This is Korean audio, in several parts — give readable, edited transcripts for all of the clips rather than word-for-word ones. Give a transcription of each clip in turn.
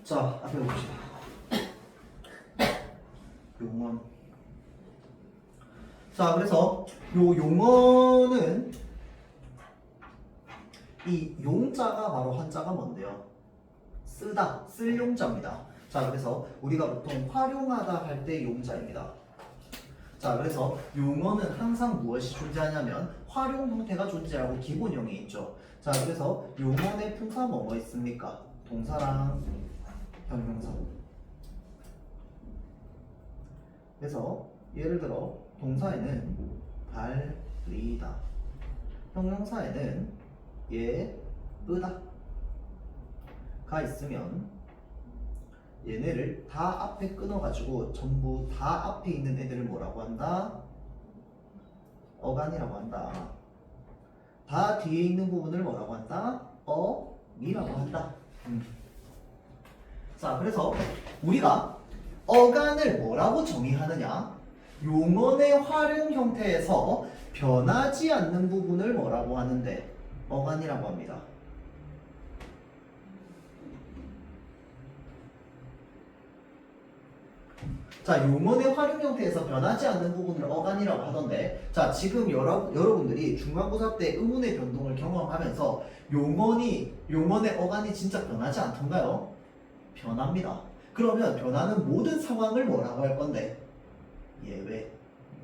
자, 앞에 봅시다. 용언. 자, 그래서 요 용언은 이 용자가 바로 한자가 뭔데요? 쓰다, 쓸 용자입니다. 자, 그래서 우리가 보통 활용하다 할 때 용자입니다. 자, 그래서 용어는 항상 무엇이 존재하냐면 활용 형태가 존재하고 기본형이 있죠. 자, 그래서 용어의 품사 뭐뭐 있습니까? 동사랑 형용사. 그래서 예를 들어 동사에는 달리다, 형용사에는 예쁘다 가 있으면 얘네를 다 앞에 끊어가지고 전부 다 앞에 있는 애들을 뭐라고 한다? 어간이라고 한다. 다 뒤에 있는 부분을 뭐라고 한다? 어미라고 한다. 자, 그래서 우리가 어간을 뭐라고 정의하느냐? 용언의 활용 형태에서 변하지 않는 부분을 뭐라고 하는데? 어간이라고 합니다. 자, 용언의 활용 형태에서 변하지 않는 부분을 어간이라고 하던데, 자, 지금 여러분들이 중간고사 때 의문의 변동을 경험하면서 용언의 어간이 진짜 변하지 않던가요? 변합니다. 그러면 변하는 모든 상황을 뭐라고 할 건데? 예외.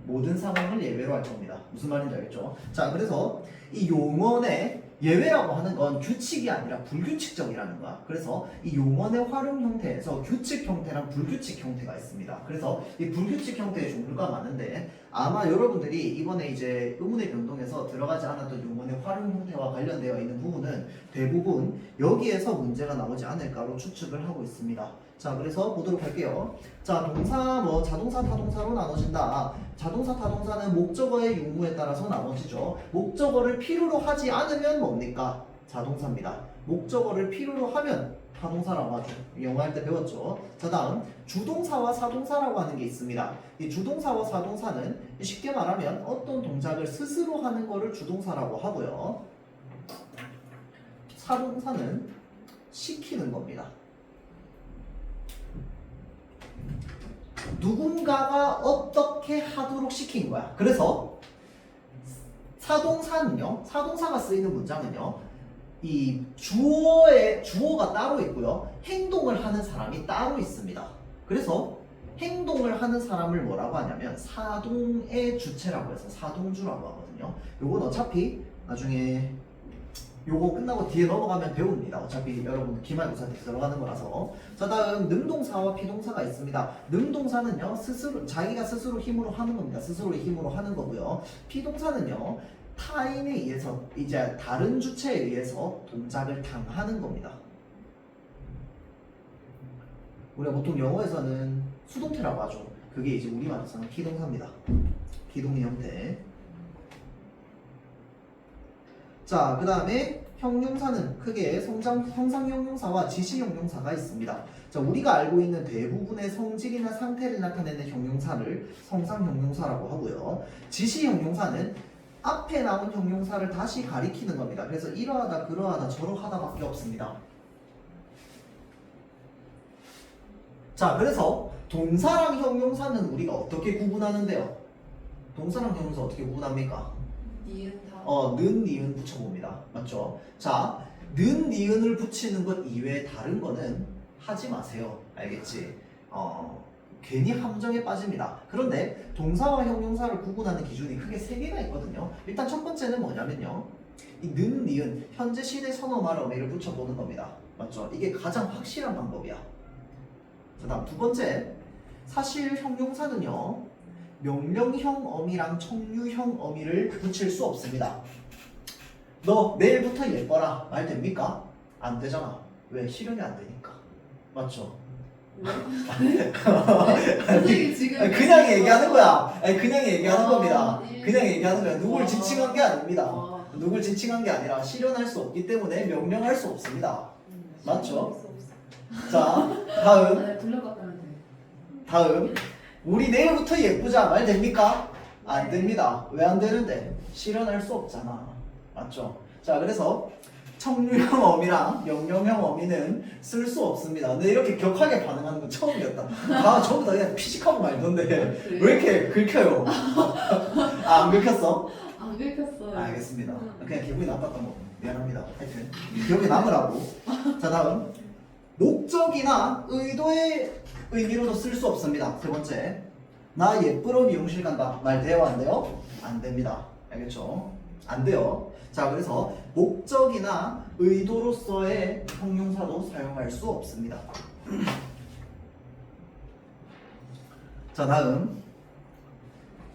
모든 상황을 예외로 할 겁니다. 무슨 말인지 알겠죠? 자, 그래서 이 용언의 예외라고 하는 건 규칙이 아니라 불규칙적이라는 거야. 그래서 이 용언의 활용 형태에서 규칙 형태랑 불규칙 형태가 있습니다. 그래서 이 불규칙 형태의 종류가 많은데, 아마 여러분들이 이번에 이제 의문의 변동에서 들어가지 않았던 용언의 활용 형태와 관련되어 있는 부분은 대부분 여기에서 문제가 나오지 않을까로 추측을 하고 있습니다. 자, 그래서 보도록 할게요. 자, 동사 자동사 타동사로 나눠진다. 자동사 타동사는 목적어의 유무에 따라서 나눠지죠. 목적어를 필요로 하지 않으면 뭡니까? 자동사입니다. 목적어를 필요로 하면 타동사라고 하죠. 영어 할 때 배웠죠. 자, 다음 주동사와 사동사라고 하는 게 있습니다. 이 주동사와 사동사는 쉽게 말하면 어떤 동작을 스스로 하는 거를 주동사라고 하고요. 사동사는 시키는 겁니다. 누군가가 어떻게 하도록 시킨 거야. 그래서 사동사는요, 사동사가 쓰이는 문장은요, 이 주어가 따로 있고요, 행동을 하는 사람이 따로 있습니다. 그래서 행동을 하는 사람을 뭐라고 하냐면 사동의 주체라고 해서 사동주라고 하거든요. 요건 어차피 나중에 요거 끝나고 뒤에 넘어가면 배웁니다. 어차피 여러분 기말고사 때 들어가는 거라서. 자, 다음 능동사와 피동사가 있습니다. 능동사는요, 자기가 스스로 힘으로 하는 겁니다. 스스로의 힘으로 하는 거고요. 피동사는요, 타인에 의해서, 이제 다른 주체에 의해서 동작을 당하는 겁니다. 우리가 보통 영어에서는 수동태라고 하죠. 그게 이제 우리말에서는 기동사입니다. 기동의 형태. 자, 그 다음에 형용사는 크게 형상형용사와 지시형용사가 있습니다. 자, 우리가 알고 있는 대부분의 성질이나 상태를 나타내는 형용사를 성상형용사라고 하고요. 지시형용사는 앞에 나온 형용사를 다시 가리키는 겁니다. 그래서 이러하다, 그러하다, 저러하다 밖에 없습니다. 자, 그래서 동사랑 형용사는 우리가 어떻게 구분하는데요? 동사랑 형용사 어떻게 구분합니까? 는, 니은 붙여봅니다. 맞죠? 자, 는, 니은을 붙이는 것 이외에 다른 거는 하지 마세요. 알겠지? 괜히 함정에 빠집니다. 그런데 동사와 형용사를 구분하는 기준이 크게 3개가 있거든요. 일단 첫 번째는 뭐냐면요, 이 는, 니은, 현재 시대 선어 말 어미를 붙여보는 겁니다. 맞죠? 이게 가장 확실한 방법이야. 자, 다음 두 번째, 사실 형용사는요, 명령형 어미랑 청유형 어미를 붙일 수 없습니다. 너 내일부터 예뻐라 말 됩니까? 안 되잖아. 왜? 실현이 안 되니까. 맞죠? 선생님 지금 그냥 얘기하는 거야. 그냥 얘기하는 겁니다. 그냥 얘기하는 거야. 누굴 지칭한 게 아닙니다. 누굴 지칭한 게 아니라 실현할 수 없기 때문에 명령할 수 없습니다. 맞죠? 자, 다음 우리 내일부터 예쁘자 말 됩니까? 안 됩니다. 왜 안 되는데? 실현할 수 없잖아. 맞죠? 자, 그래서 청류형 어미랑 영영형 어미는 쓸 수 없습니다. 근데 이렇게 격하게 반응하는 건 처음이었다. 아, 전부 다 그냥 피식하고 말던데 왜 이렇게 긁혀요? 아, 안 긁혔어? 안 긁혔어요. 알겠습니다. 그냥 기분이 나빴던 거 미안합니다. 하여튼 기억에 남으라고. 자, 다음 목적이나 의도의 의미로도 쓸 수 없습니다. 세 번째, 나 예쁘러 미용실 간다. 말 돼요? 안 돼요? 안 됩니다. 알겠죠? 안 돼요. 자, 그래서 목적이나 의도로서의 형용사도 사용할 수 없습니다. 자, 다음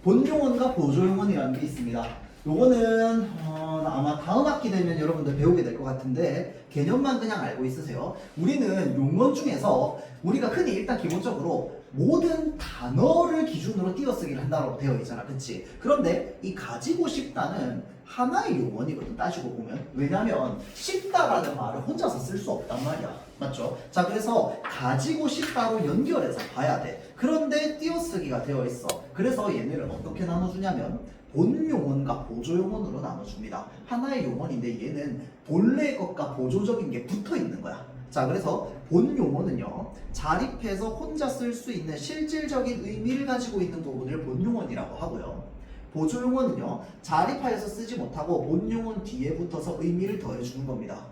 본용어과 보조용어이라는 게 있습니다. 요거는 아마 다음 학기 되면 여러분들 배우게 될 것 같은데 개념만 그냥 알고 있으세요. 우리는 용어 중에서 우리가 흔히 일단 기본적으로 모든 단어를 기준으로 띄어쓰기를 한다고 되어 있잖아, 그치? 그런데 이 가지고 싶다는 하나의 용어이거든, 따지고 보면. 왜냐면 싶다라는 말을 혼자서 쓸 수 없단 말이야, 맞죠? 자, 그래서 가지고 싶다로 연결해서 봐야 돼. 그런데 띄어쓰기가 되어 있어. 그래서 얘네를 어떻게 나눠주냐면 본용어과 보조용어로 나눠줍니다. 하나의 용어인데 얘는 본래 것과 보조적인 게 붙어 있는 거야. 자, 그래서 본용어는요, 자립해서 혼자 쓸 수 있는 실질적인 의미를 가지고 있는 부분을 본용어라고 하고요. 보조용어는요, 자립하여서 쓰지 못하고 본용어 뒤에 붙어서 의미를 더해주는 겁니다.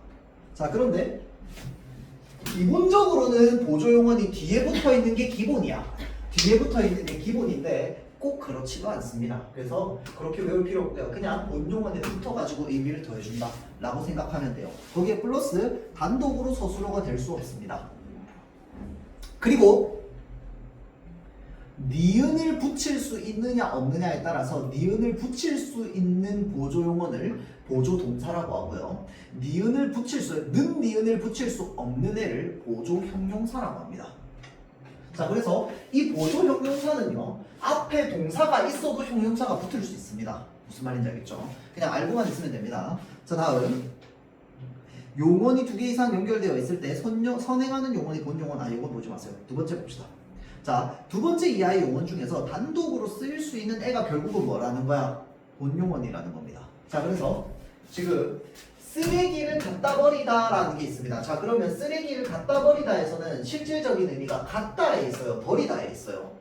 자, 그런데 기본적으로는 보조용어는 뒤에 붙어 있는 게 기본이야. 뒤에 붙어 있는 게 기본인데 꼭 그렇지도 않습니다. 그래서 그렇게 외울 필요 없고요. 그냥 본용어에 붙어가지고 의미를 더해준다 라고 생각하면 돼요. 거기에 플러스 단독으로 서술어가 될 수 없습니다. 그리고 니은을 붙일 수 있느냐 없느냐에 따라서 니은을 붙일 수 있는 보조용어를 보조동사라고 하고요. 니은을 붙일 수 없는 애를 보조형용사라고 합니다. 자, 그래서 이 보조형용사는요, 앞에 동사가 있어도 형용사가 붙을 수 있습니다. 무슨 말인지 알겠죠? 그냥 알고만 있으면 됩니다. 자, 다음 용언이 2개 이상 연결되어 있을 때 선행하는 용언이 본용언, 이건 보지 마세요. 두 번째 봅시다. 자, 두 번째 이하의 용언 중에서 단독으로 쓰일 수 있는 애가 결국은 뭐라는 거야? 본용언이라는 겁니다. 자, 그래서 지금 쓰레기를 갖다 버리다라는 게 있습니다. 자, 그러면 쓰레기를 갖다 버리다에서는 실질적인 의미가 갖다에 있어요, 버리다에 있어요?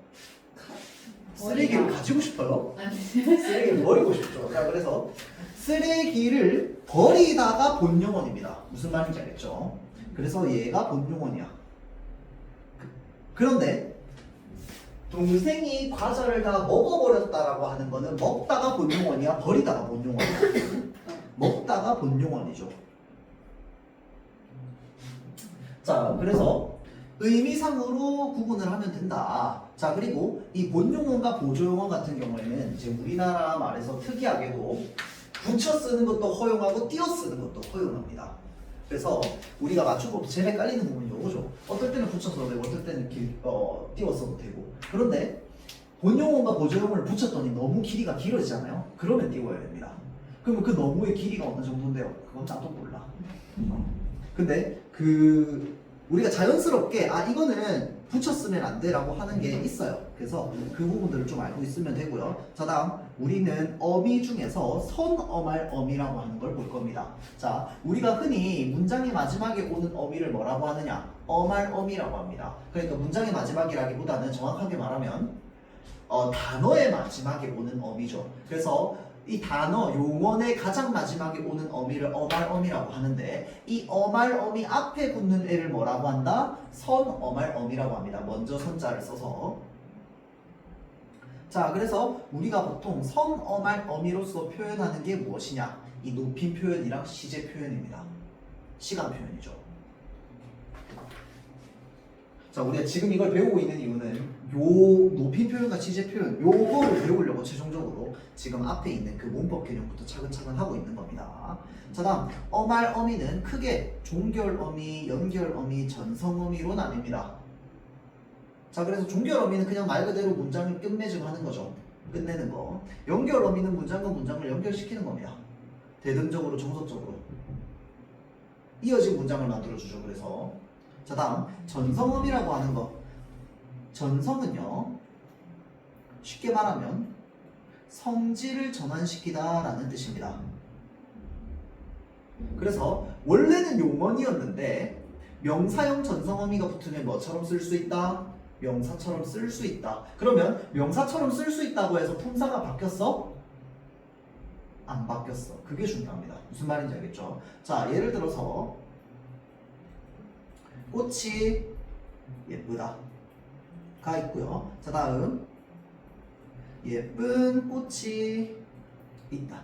쓰레기를 가지고 싶어요? 아니. 쓰레기를 버리고 싶죠. 자, 그래서 쓰레기를 버리다가 본용언입니다. 무슨 말인지 알겠죠? 그래서 얘가 본용언이야. 그런데 동생이 과자를 다 먹어버렸다라고 하는 거는 먹다가 본용언이야, 버리다가 본용언이야? 먹다가 본용언이죠. 자, 그래서 의미상으로 구분을 하면 된다. 자, 그리고 이 본용어과 보조용어 같은 경우에는 이제 우리나라 말에서 특이하게도 붙여 쓰는 것도 허용하고 띄어 쓰는 것도 허용합니다. 그래서 우리가 맞춤법 제일 헷갈리는 부분이 이거죠. 어떨 때는 붙여서도 되고 어떨 때는 띄어 써도 되고. 그런데 본용어과 보조용어를 붙였더니 너무 길이가 길어지잖아요. 그러면 띄워야 됩니다. 그러면 그 너무의 길이가 어느 정도인데요? 그건 나도 몰라. 근데 우리가 자연스럽게 이거는 붙였으면 안 돼라고 하는 게 있어요. 그래서 그 부분들을 좀 알고 있으면 되고요. 자, 다음 우리는 어미 중에서 선어말 어미라고 하는 걸 볼 겁니다. 자, 우리가 흔히 문장의 마지막에 오는 어미를 뭐라고 하느냐? 어말 어미라고 합니다. 그러니까 문장의 마지막이라기보다는 정확하게 말하면 단어의 마지막에 오는 어미죠. 그래서 이 단어, 용언의 가장 마지막에 오는 어미를 어말어미라고 하는데 이 어말어미 앞에 붙는 애를 뭐라고 한다? 선어말어미라고 합니다. 먼저 선자를 써서. 자, 그래서 우리가 보통 선어말어미로서 표현하는 게 무엇이냐? 이 높임 표현이랑 시제 표현입니다. 시간 표현이죠. 자, 우리가 지금 이걸 배우고 있는 이유는 요 높임 표현과 시제 표현 요거를 배우려고 최종적으로 지금 앞에 있는 그 문법 개념부터 차근차근 하고 있는 겁니다. 자, 다음 어말 어미는 크게 종결 어미, 연결 어미, 전성 어미로 나뉩니다. 자, 그래서 종결 어미는 그냥 말 그대로 문장을 끝맺음 하는 거죠. 끝내는 거. 연결 어미는 문장과 문장을 연결시키는 겁니다. 대등적으로, 정석적으로 이어진 문장을 만들어주죠. 그래서 자, 다음 전성어미라고 하는 거. 전성은요, 쉽게 말하면 성질을 전환시키다 라는 뜻입니다. 그래서 원래는 용언이었는데 명사형 전성어미가 붙으면 뭐처럼 쓸 수 있다? 명사처럼 쓸 수 있다. 그러면 명사처럼 쓸 수 있다고 해서 품사가 바뀌었어? 안 바뀌었어. 그게 중요합니다. 무슨 말인지 알겠죠? 자, 예를 들어서 꽃이 예쁘다 가 있고요. 자, 다음 예쁜 꽃이 있다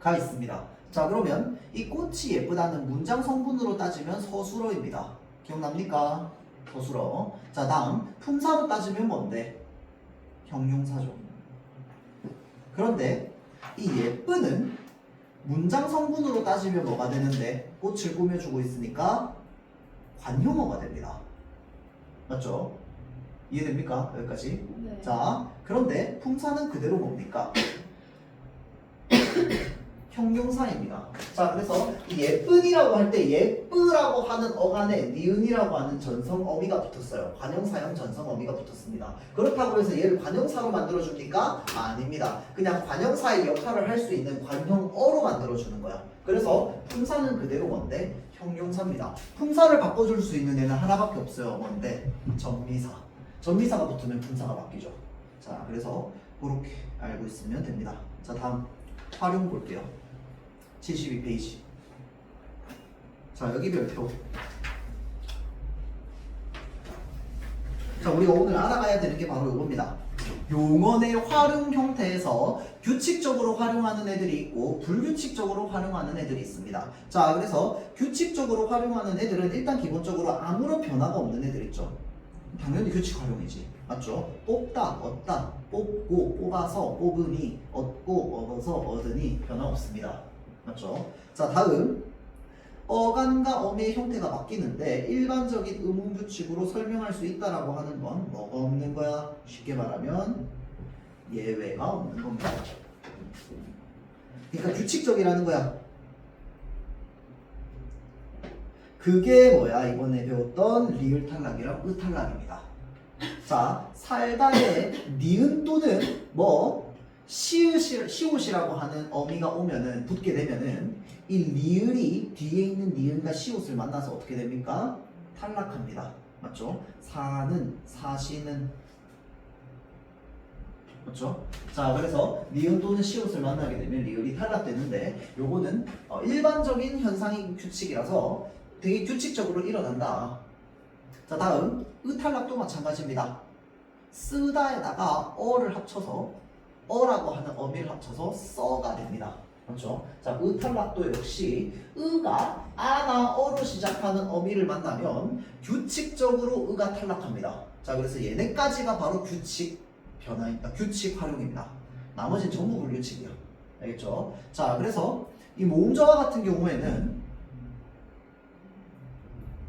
가 있습니다. 자, 그러면 이 꽃이 예쁘다는 문장 성분으로 따지면 서술어입니다. 기억납니까? 서술어. 자, 다음 품사로 따지면 뭔데? 형용사죠. 그런데 이 예쁘는 문장 성분으로 따지면 뭐가 되는데? 꽃을 꾸며주고 있으니까 관용어가 됩니다. 맞죠? 이해됩니까? 여기까지. 네. 자, 그런데 품사는 그대로 뭡니까? 형용사입니다. 자, 그래서 이 예쁜이라고 할 때 예쁘라고 하는 어간에 니은이라고 하는 전성어미가 붙었어요. 관형사형 전성어미가 붙었습니다. 그렇다고 해서 얘를 관형사로 만들어줍니까? 아닙니다. 그냥 관형사의 역할을 할 수 있는 관형어로 만들어주는 거야. 그래서 품사는 그대로 뭔데? 형용사입니다. 품사를 바꿔줄 수 있는 애는 하나밖에 없어요. 뭔데? 전미사. 전미사가 붙으면 품사가 바뀌죠. 자, 그래서 그렇게 알고 있으면 됩니다. 자, 다음 활용 볼게요. 72페이지. 자, 여기 별표. 자, 우리가 오늘 알아가야 되는 게 바로 이겁니다. 용언의 활용 형태에서 규칙적으로 활용하는 애들이 있고 불규칙적으로 활용하는 애들이 있습니다. 자, 그래서 규칙적으로 활용하는 애들은 일단 기본적으로 아무런 변화가 없는 애들 있죠. 당연히 규칙 활용이지. 맞죠? 뽑다, 얻다, 뽑고, 뽑아서, 뽑으니, 얻고, 얻어서, 얻으니 변화 없습니다. 맞죠? 자, 다음 어간과 어미의 형태가 바뀌는데 일반적인 의문 규칙으로 설명할 수 있다라고 하는 건 뭐가 없는 거야? 쉽게 말하면 예외가 없는 겁니다. 그러니까 규칙적이라는 거야. 그게 뭐야? 이번에 배웠던 리을 탈락이랑 의 탈락입니다. 자, 살다의 니은 또는 뭐 시옷이라고 하는 어미가 오면은 붙게 되면은 이 리을이 뒤에 있는 니은과 시옷을 만나서 어떻게 됩니까? 탈락합니다. 맞죠? 사는, 사시는. 맞죠? 자, 그래서 니은 또는 시옷을 만나게 되면 리을이 탈락되는데 요거는 일반적인 현상이 규칙이라서 되게 규칙적으로 일어난다. 자, 다음 의탈락도 마찬가지입니다. 쓰다에다가 어를 합쳐서 어라고 하는 어미를 합쳐서 써가 됩니다. 그렇죠? 자, 의탈락도 역시 의가 아나 어로 시작하는 어미를 만나면 규칙적으로 의가 탈락합니다. 자, 그래서 얘네까지가 바로 규칙 변화입니다. 규칙 활용입니다. 나머지는 전부 불규칙이야. 알겠죠? 자, 그래서 이 모음저하 같은 경우에는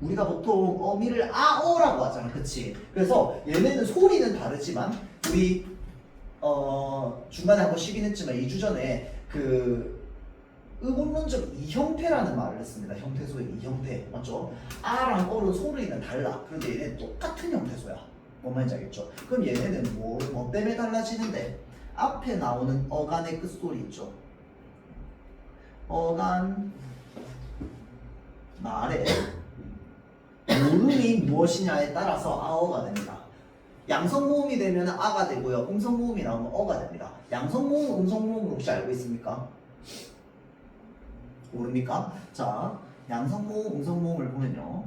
우리가 보통 어미를 아어라고 하잖아. 그치? 그래서 얘네는 소리는 다르지만 우리 중간에 한번 시긴 했지만 2주 전에 그 의문문적 이형태라는 말을 했습니다. 형태소의 이형태. 맞죠? 아랑 어는 소리는 달라. 그런데 얘네는 똑같은 형태소야. 뭔 말인지 알겠죠? 그럼 얘네는 뭐 때문에 달라지는데 앞에 나오는 어간의 끝소리 있죠? 어간 말에 모음이 무엇이냐에 따라서 아어가 됩니다. 양성모음이 되면 아가 되고요. 음성모음이 나오면 어가 됩니다. 양성모음, 음성모음을 혹시 알고 있습니까? 모릅니까? 자, 양성모음, 음성모음을 보면요.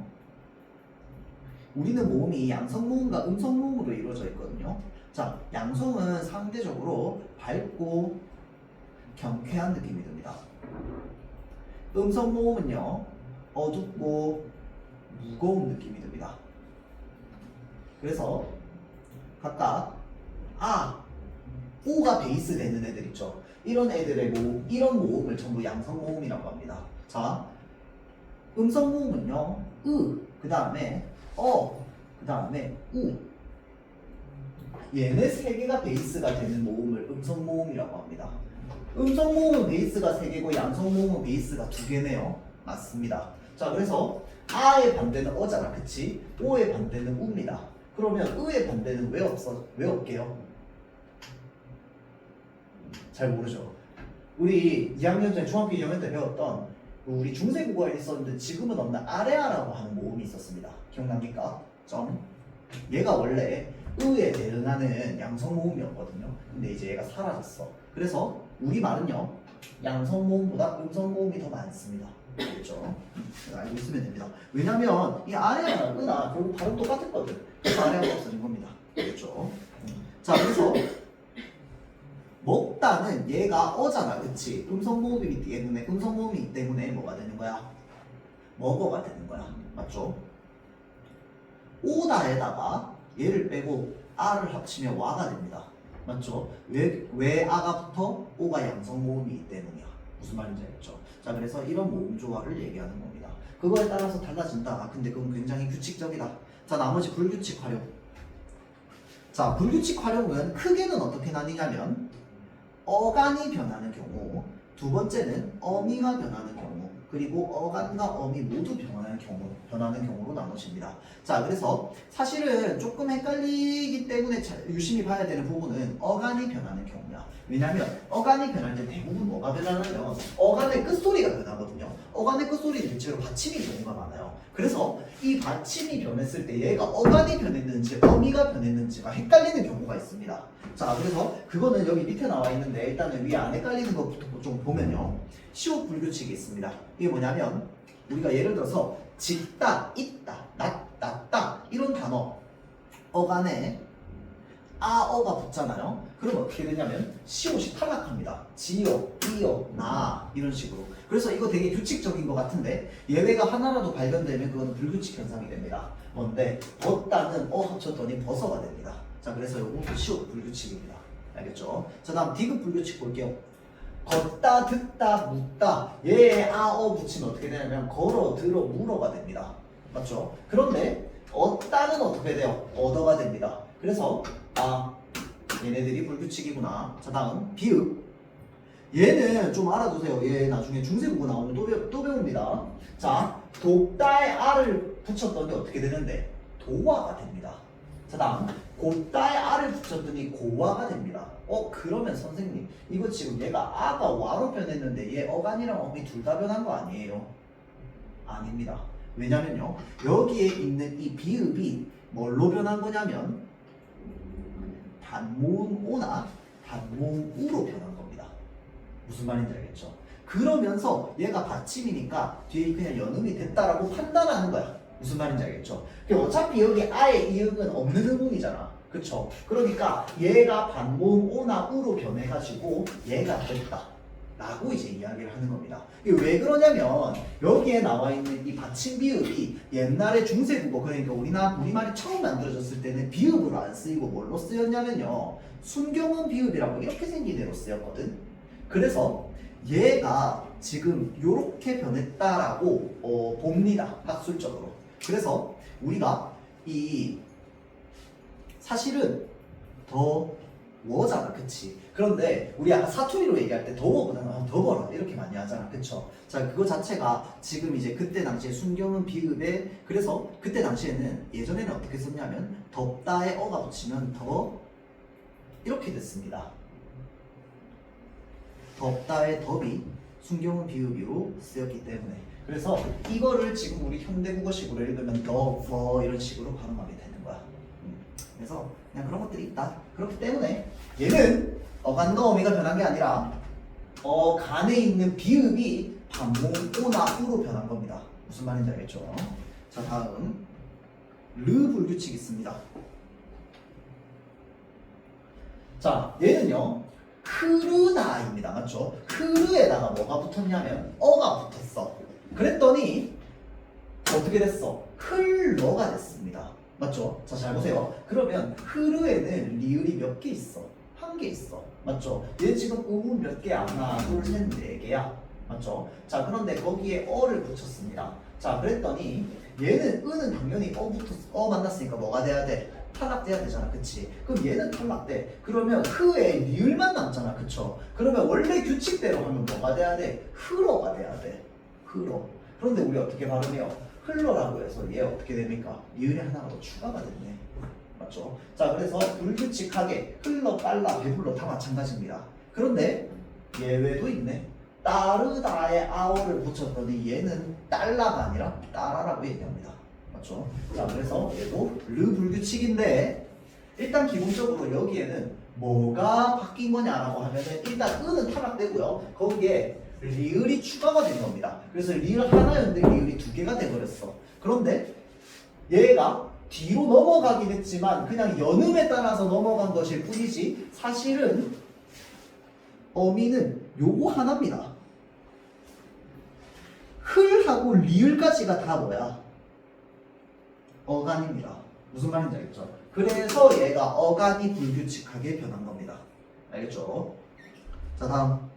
우리는 모음이 양성모음과 음성모음으로 이루어져 있거든요. 자, 양성은 상대적으로 밝고 경쾌한 느낌이 듭니다. 음성모음은요, 어둡고 무거운 느낌이 듭니다. 그래서 각각 아, 오가 베이스 되는 애들 있죠. 이런 애들의 모음, 이런 모음을 전부 양성모음이라고 합니다. 자, 음성모음은요, 그 다음에 그 다음에 우. 얘네 세 개가 베이스가 되는 모음을 음성모음이라고 합니다. 음성모음은 베이스가 세 개고 양성모음은 베이스가 두 개네요. 맞습니다. 자, 그래서 아의 반대는 어잖아, 그치? 오의 반대는 우입니다. 그러면 의의 반대는 왜 없게요? 잘 모르죠. 우리 2학년 전에 중학교 2학년 때 배웠던 우리 중세국어에 있었는데 지금은 없는 아레아라고 하는 모음이 있었습니다. 기억납니까? 점. 얘가 원래 의에 대응하는 양성 모음이었거든요. 근데 이제 얘가 사라졌어. 그래서 우리말은요 양성 모음보다 음성 모음이 더 많습니다. 알겠죠? 알고 있으면 됩니다. 왜냐면 이 아레아랑 으나 결국 발음 똑같았거든. 그래서 아레아가 없어진 겁니다. 알겠죠? 자, 그래서 먹다는 얘가 어잖아, 그치? 음성 모음이기 때문에 뭐가 되는 거야? 먹어가 되는 거야. 맞죠? 오다에다가 얘를 빼고 아를 합치면 와가 됩니다. 맞죠? 왜 아가 붙어? 오가 양성 모음이기 때문이야. 무슨 말인지 알겠죠? 자, 그래서 이런 모음 조화를 얘기하는 겁니다. 그거에 따라서 달라진다. 근데 그건 굉장히 규칙적이다. 자, 나머지 불규칙 활용. 자, 불규칙 활용은 크게는 어떻게 나뉘냐면 어간이 변하는 경우, 두 번째는 어미가 변하는 경우, 그리고 어간과 어미 모두 변하는 경우로 나눠집니다. 자, 그래서 사실은 조금 헷갈리기 때문에 유심히 봐야 되는 부분은 어간이 변하는 경우야. 왜냐면 어간이 변할 때 대부분 뭐가 변하냐면 어간의 끝소리가 변하거든요. 어간의 끝소리는 대체로 받침이 경우가 많아요. 그래서 이 받침이 변했을 때 얘가 어간이 변했는지 어미가 변했는지가 헷갈리는 경우가 있습니다. 자, 그래서 그거는 여기 밑에 나와 있는데 일단은 위에 안 헷갈리는 것부터 좀 보면요. 시옷 불규칙이 있습니다. 이게 뭐냐면 우리가 예를 들어서 짓다, 있다, 낫다 이런 단어 어간에 아어가 붙잖아요. 그러면 어떻게 되냐면 시옷이 탈락합니다. 지어, 이어, 나 이런 식으로. 그래서 이거 되게 규칙적인 것 같은데 예외가 하나라도 발견되면 그거는 불규칙 현상이 됩니다. 뭔데? 벗다는 어 합쳤더니 벗어가 됩니다. 자, 그래서 요거 시옷 불규칙입니다. 알겠죠? 자, 다음 디귿 불규칙 볼게요. 걷다, 듣다, 묻다. 얘에 아어 붙이면 어떻게 되냐면 걸어, 들어, 물어가 됩니다. 맞죠? 그런데 얻다는 어떻게 돼요? 얻어가 됩니다. 그래서 얘네들이 불규칙이구나. 자, 다음 비읍. 얘는 좀 알아두세요. 얘 나중에 중세국어 나오면 또 배웁니다. 자, 돕다에 아를 붙였더니 어떻게 되는데? 도화가 됩니다. 자, 다음 곱다에 아를 붙였더니 고화가 됩니다. 그러면 선생님 이거 지금 얘가 아가 와로 변했는데 얘 어간이랑 어미 둘 다 변한 거 아니에요? 아닙니다. 왜냐면요 여기에 있는 이 비읍이 뭘로 변한 거냐면 단모음 오나 단모음 우로 변한 겁니다. 무슨 말인지 알겠죠? 그러면서 얘가 받침이니까 뒤에 그냥 연음이 됐다라고 판단하는 거야. 무슨 말인지 알겠죠? 어차피 여기 아의 이응은 없는 의문이잖아. 그쵸? 그러니까 얘가 반모음 오나 우로 변해가지고 얘가 됐다 라고 이제 이야기를 하는 겁니다. 이게 왜 그러냐면 여기에 나와 있는 이 받침 비읍이 옛날에 중세국어 그러니까 우리말이 처음 만들어졌을 때는 비읍으로 안 쓰이고 뭘로 쓰였냐면요 순경음 비읍이라고 이렇게 생긴 애로 쓰였거든. 그래서 얘가 지금 이렇게 변했다라고 봅니다. 학술적으로. 그래서 우리가 이 사실은 더 워잖아, 그치? 그런데 우리 아까 사투리로 얘기할 때 더워보다는 더워라 이렇게 많이 하잖아, 그쵸? 자, 그거 자체가 지금 이제 그때 당시에 순경은 비읍에 그래서 그때 당시에는 예전에는 어떻게 썼냐면 덥다에 어가 붙이면 더 이렇게 됐습니다. 덥다의 덥이 순경은 비읍으로 쓰였기 때문에 그래서 이거를 지금 우리 현대국어식으로 읽으면 더 이런 식으로 발음하게 되는 거야. 그래서 그냥 그런 것들이 있다. 그렇기 때문에 얘는 어간과 어미가 변한 게 아니라 어간에 있는 비읍이 반모음 오나 우로 변한 겁니다. 무슨 말인지 알겠죠? 자, 다음 르 불규칙 있습니다. 자, 얘는요 크르나입니다. 맞죠? 크르에다가 뭐가 붙었냐면 어가 붙었어. 그랬더니 어떻게 됐어? 흘러가 됐습니다. 맞죠? 자, 잘 보세요. 그러면 흐르에는 리을이 몇 개 있어? 한 개 있어. 맞죠? 얘 지금 음은 몇 개야? 하나, 둘, 셋, 네 개야. 맞죠? 자, 그런데 거기에 어를 붙였습니다. 자, 그랬더니 얘는 은은 당연히 어 만났으니까 뭐가 돼야 돼? 탈락돼야 되잖아. 그치? 그럼 얘는 탈락돼. 그러면 흐에 리을만 남잖아. 그쵸? 그러면 원래 규칙대로 하면 뭐가 돼야 돼? 흐러가 돼야 돼. 흐러. 그런데 우리 어떻게 발음해요? 흘러라고 해서 얘 어떻게 됩니까? 리을이 하나가 더 추가가 됐네. 맞죠? 자, 그래서 불규칙하게 흘러, 빨라, 배불러 다 마찬가지입니다. 그런데 예외도 있네. 따르다에 아어를 붙였더니 얘는 달라가 아니라 따라라고 얘기합니다. 맞죠? 자, 그래서 얘도 르 불규칙인데 일단 기본적으로 여기에는 뭐가 바뀐 거냐라고 하면은 일단 은은 탈락되고요. 거기에 리을이 추가가 된 겁니다. 그래서 리을 하나였는데 리을이 두 개가 돼버렸어. 그런데 얘가 뒤로 넘어가긴 했지만 그냥 연음에 따라서 넘어간 것일 뿐이지 사실은 어미는 요거 하나입니다. 흘하고 리을까지가 다 뭐야? 어간입니다. 무슨 말인지 알겠죠? 그래서 얘가 어간이 불규칙하게 변한 겁니다. 알겠죠? 자, 다음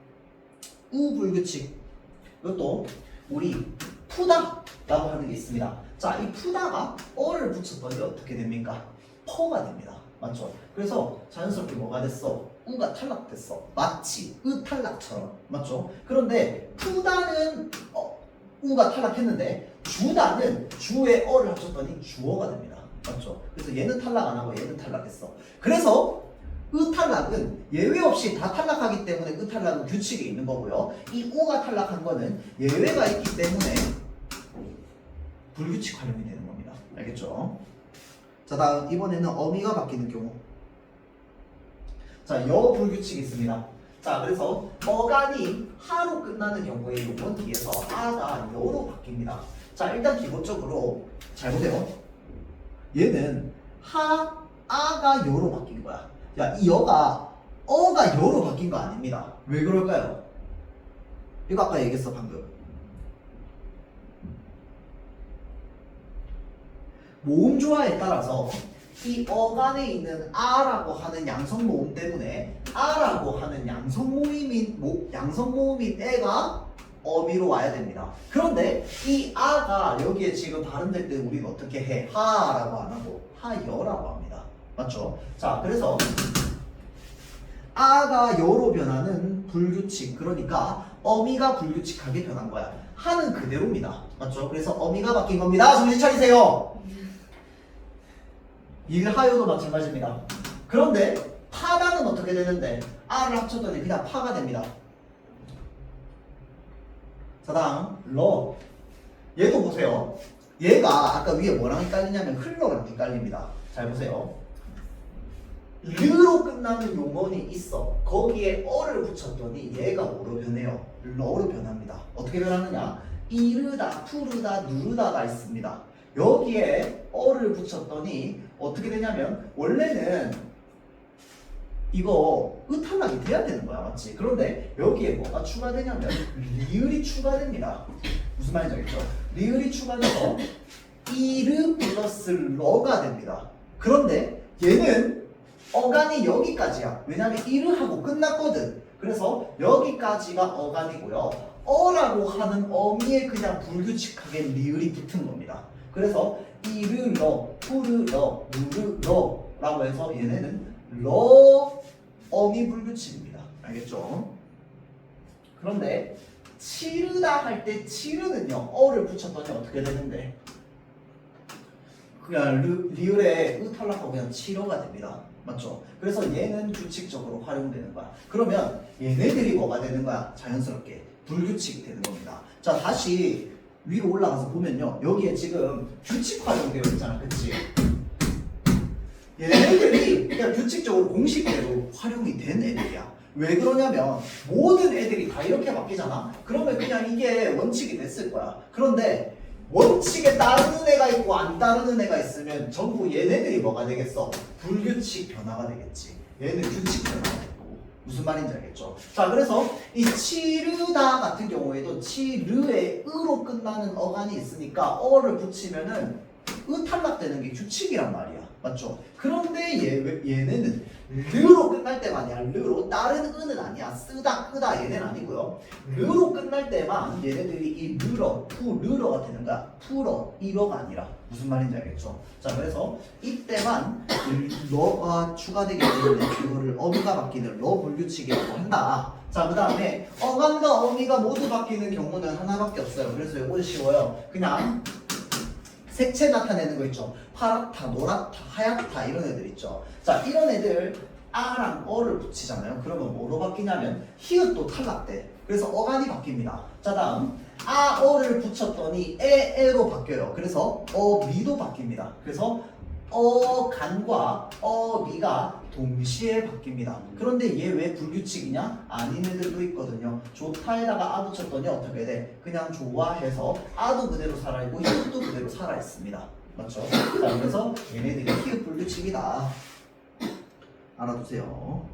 우 불규칙. 이것도 우리 푸다 라고 하는 게 있습니다. 자, 이 푸다가 어를 붙였더니 어떻게 됩니까? 퍼가 됩니다. 맞죠? 그래서 자연스럽게 뭐가 됐어? 우가 탈락됐어. 마치 으 탈락처럼. 맞죠? 그런데 푸다는 우가 탈락했는데 주다는 주에 어를 합쳤더니 주어가 됩니다. 맞죠? 그래서 얘는 탈락 안 하고 얘는 탈락했어. 그래서 으탈락은 예외 없이 다 탈락하기 때문에 으탈락은 규칙에 있는 거고요. 이 우가 탈락한 거는 예외가 있기 때문에 불규칙 활용이 되는 겁니다. 알겠죠? 자, 다음 이번에는 어미가 바뀌는 경우. 자, 여 불규칙이 있습니다. 자, 그래서 어간이 하로 끝나는 경우에 요건 뒤에서 아가 여로 바뀝니다. 자, 일단 기본적으로 잘 보세요. 얘는 아가 여로 바뀐 거야. 야, 이 여가 어가 여로 바뀐 거 아닙니다. 왜 그럴까요? 이거 아까 얘기했어 방금. 모음조화에 따라서 이 어간에 있는 아라고 하는 양성 모음 때문에 아라고 하는 양성 모음인 애가 어미로 와야 됩니다. 그런데 이 아가 여기에 지금 발음될 때 우리는 어떻게 해? 하라고 안 하고 하여라고 합니다. 맞죠? 자, 그래서 아가 여로 변하는 불규칙, 그러니까 어미가 불규칙하게 변한 거야. 하는 그대로입니다. 맞죠? 그래서 어미가 바뀐 겁니다. 정신 차리세요. 일하여도 마찬가지입니다. 그런데 파다는 어떻게 되는데 아를 합쳤더니 그냥 파가 됩니다. 자, 다음 러. 얘도 보세요. 얘가 아까 위에 뭐랑 헷갈리냐면 흘러랑 헷갈립니다. 잘 보세요. 르로 끝나는 용언이 있어. 거기에 어를 붙였더니 얘가 뭐로 변해요? 러로 변합니다. 어떻게 변하느냐? 이르다, 푸르다, 누르다가 있습니다. 여기에 어를 붙였더니 어떻게 되냐면 원래는 이거 으탈락이 돼야 되는 거야. 맞지? 그런데 여기에 뭐가 추가되냐면 리을이 추가됩니다. 무슨 말인지 알겠죠? 리을이 추가돼서 이르 플러스 러가 됩니다. 그런데 얘는 어간이 여기까지야. 왜냐면 이르하고 끝났거든. 그래서 여기까지가 어간이고요. 어라고 하는 어미에 그냥 불규칙하게 리을이 붙은 겁니다. 그래서 이르러, 푸르러, 누르러 라고 해서 얘네는 러 어미 불규칙입니다. 알겠죠? 그런데 치르다 할 때 치르는요 어를 붙였더니 어떻게 되는데 그냥 리을에 으 탈락하고 그냥 치러가 됩니다. 맞죠? 그래서 얘는 규칙적으로 활용되는 거야. 그러면 얘네들이 뭐가 되는 거야? 자연스럽게 불규칙이 되는 겁니다. 자, 다시 위로 올라가서 보면요. 여기에 지금 규칙 활용되어 있잖아. 그치? 얘네들이 그냥 규칙적으로 공식대로 활용이 된 애들이야. 왜 그러냐면 모든 애들이 다 이렇게 바뀌잖아. 그러면 그냥 이게 원칙이 됐을 거야. 그런데 원칙에 따르는 애가 있고 안 따르는 애가 있으면 전부 얘네들이 뭐가 되겠어? 불규칙 변화가 되겠지. 얘는 규칙 변화가 되고. 무슨 말인지 알겠죠? 자, 그래서 이 치르다 같은 경우에도 치르에 으로 끝나는 어간이 있으니까 어를 붙이면은 으 탈락되는 게 규칙이란 말이야. 맞죠? 그런데 얘네는 르로 끝날 때만이야. 르로. 다른 은은 아니야. 쓰다, 끄다 얘네는 아니고요. 르로 끝날 때만 얘네들이 이 르러, 푸르러가 되는 거야. 푸러, 이러가 아니라. 무슨 말인지 알겠죠? 자, 그래서 이때만 러가 추가되기 때문에 이거를 어미가 바뀌는 러 불규칙이라고 한다. 자, 그 다음에 어간과 어미가 모두 바뀌는 경우는 하나밖에 없어요. 그래서 이건 쉬워요. 그냥 색채 나타내는 거 있죠. 파랗다, 노랗다, 하얗다 이런 애들 있죠. 자, 이런 애들 아랑 어를 붙이잖아요. 그러면 뭐로 바뀌냐면 히읗도 탈락돼. 그래서 어간이 바뀝니다. 자, 다음 아어를 붙였더니 에에로 바뀌어요. 그래서 어미도 바뀝니다. 그래서 어간과 어미가 동시에 바뀝니다. 그런데 얘 왜 불규칙이냐? 아닌 애들도 있거든요. 좋다에다가 아 붙였더니 어떻게 돼? 그냥 좋아해서 아도 그대로 살아있고 히읗도 그대로 살아있습니다. 맞죠? 자, 그래서 얘네들이 히읗 불규칙이다. 알아두세요.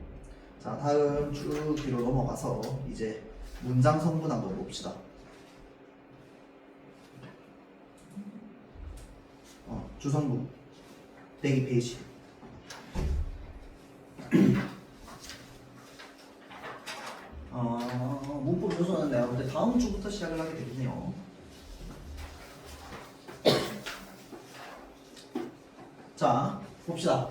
자, 다음 쭉 뒤로 넘어가서 이제 문장 성분 한번 봅시다. 주성분 대기 페이지. 문법 요소는 내가 볼 때 다음 주부터 시작을 하게 되겠네요. 자, 봅시다.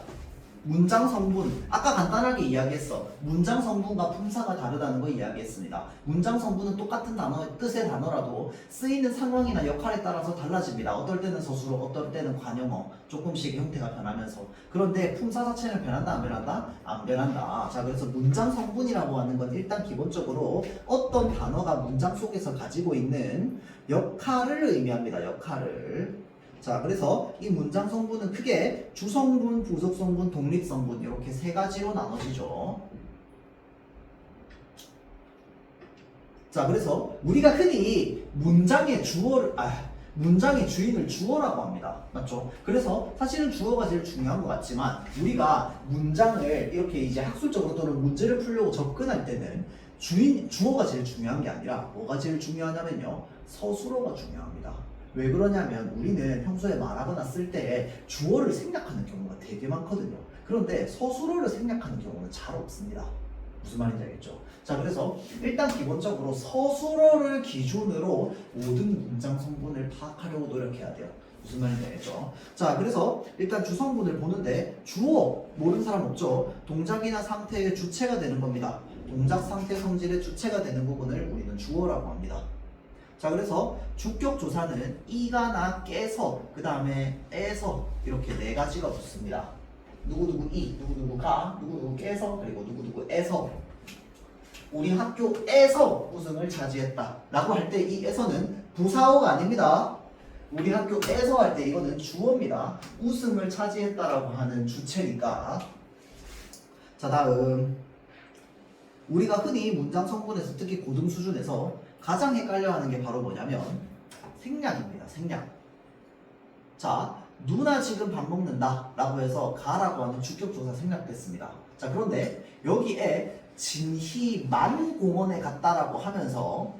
문장 성분, 아까 간단하게 이야기했어. 문장 성분과 품사가 다르다는 거 이야기했습니다. 문장 성분은 똑같은 뜻의 단어라도 쓰이는 상황이나 역할에 따라서 달라집니다. 어떨 때는 서술어, 어떨 때는 관용어, 조금씩 형태가 변하면서. 그런데 품사 자체는 변한다, 안 변한다? 안 변한다. 자, 그래서 문장 성분이라고 하는 건 일단 기본적으로 어떤 단어가 문장 속에서 가지고 있는 역할을 의미합니다. 역할을. 자, 그래서 이 문장 성분은 크게 주성분, 부속성분, 독립성분 이렇게 세 가지로 나눠지죠. 자, 그래서 우리가 흔히 문장의 주인을 주어라고 합니다. 맞죠? 그래서 사실은 주어가 제일 중요한 것 같지만 우리가 문장을 이렇게 이제 학술적으로 또는 문제를 풀려고 접근할 때는 주어가 제일 중요한 게 아니라 뭐가 제일 중요하냐면요. 서술어가 중요합니다. 왜 그러냐면 우리는 평소에 말하거나 쓸 때 주어를 생략하는 경우가 되게 많거든요. 그런데 서술어를 생략하는 경우는 잘 없습니다. 무슨 말인지 알겠죠? 자, 그래서 일단 기본적으로 서술어를 기준으로 모든 문장 성분을 파악하려고 노력해야 돼요. 무슨 말인지 알겠죠? 자, 그래서 일단 주성분을 보는데 주어 모르는 사람 없죠? 동작이나 상태의 주체가 되는 겁니다. 동작, 상태, 성질의 주체가 되는 부분을 우리는 주어라고 합니다. 자, 그래서 주격 조사는 이가나 깨서 그 다음에 에서 이렇게 네 가지가 붙습니다. 누구누구 이, 누구누구가, 누구누구 깨서, 그리고 누구누구에서 우리 학교에서 우승을 차지했다 라고 할 때 이 에서는 부사어가 아닙니다. 우리 학교에서 할 때 이거는 주어입니다. 우승을 차지했다라고 하는 주체니까. 자, 다음 우리가 흔히 문장 성분에서 특히 고등 수준에서 가장 헷갈려하는 게 바로 뭐냐면 생략입니다. 생략. 자, 누나 지금 밥 먹는다 라고 해서 가라고 하는 주격조사 생략됐습니다. 자, 그런데 여기에 진희만 공원에 갔다라고 하면서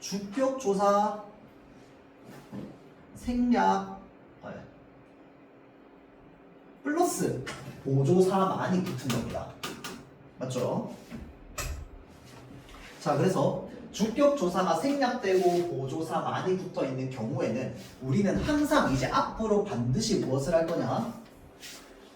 주격조사 생략 플러스 보조사만이 붙은 겁니다. 맞죠? 자, 그래서 주격조사가 생략되고 보조사만이 붙어있는 경우에는 우리는 항상 이제 앞으로 반드시 무엇을 할 거냐?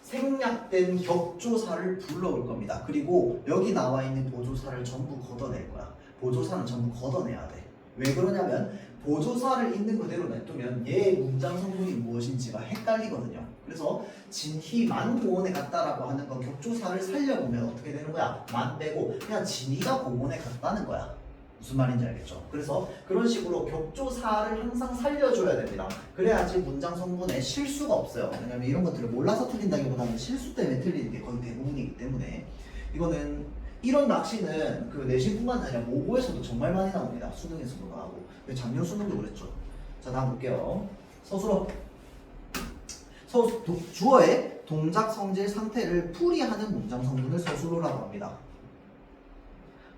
생략된 격조사를 불러올 겁니다. 그리고 여기 나와 있는 보조사를 전부 걷어낼 거야. 보조사는 전부 걷어내야 돼. 왜 그러냐면 보조사를 있는 그대로 냅두면 얘의 문장 성분이 무엇인지가 헷갈리거든요. 그래서 진희만 공원에 갔다라고 하는 건 격조사를 살려보면 어떻게 되는 거야? 만 빼고 그냥 진희가 공원에 갔다는 거야. 무슨 말인지 알겠죠? 그래서 그런 식으로 격조사를 항상 살려줘야 됩니다. 그래야지 문장 성분에 실수가 없어요. 왜냐면 이런 것들을 몰라서 틀린다기보다는 실수 때문에 틀리는 게 거의 대부분이기 때문에 이거는 이런 낚시는 그 내신뿐만 아니라 모고에서도 정말 많이 나옵니다. 수능에서도 나오고 작년 수능도 그랬죠. 자, 다음 볼게요. 서술어. 주어의 동작, 성질, 상태를 풀이하는 문장 성분을 서술어라고 합니다.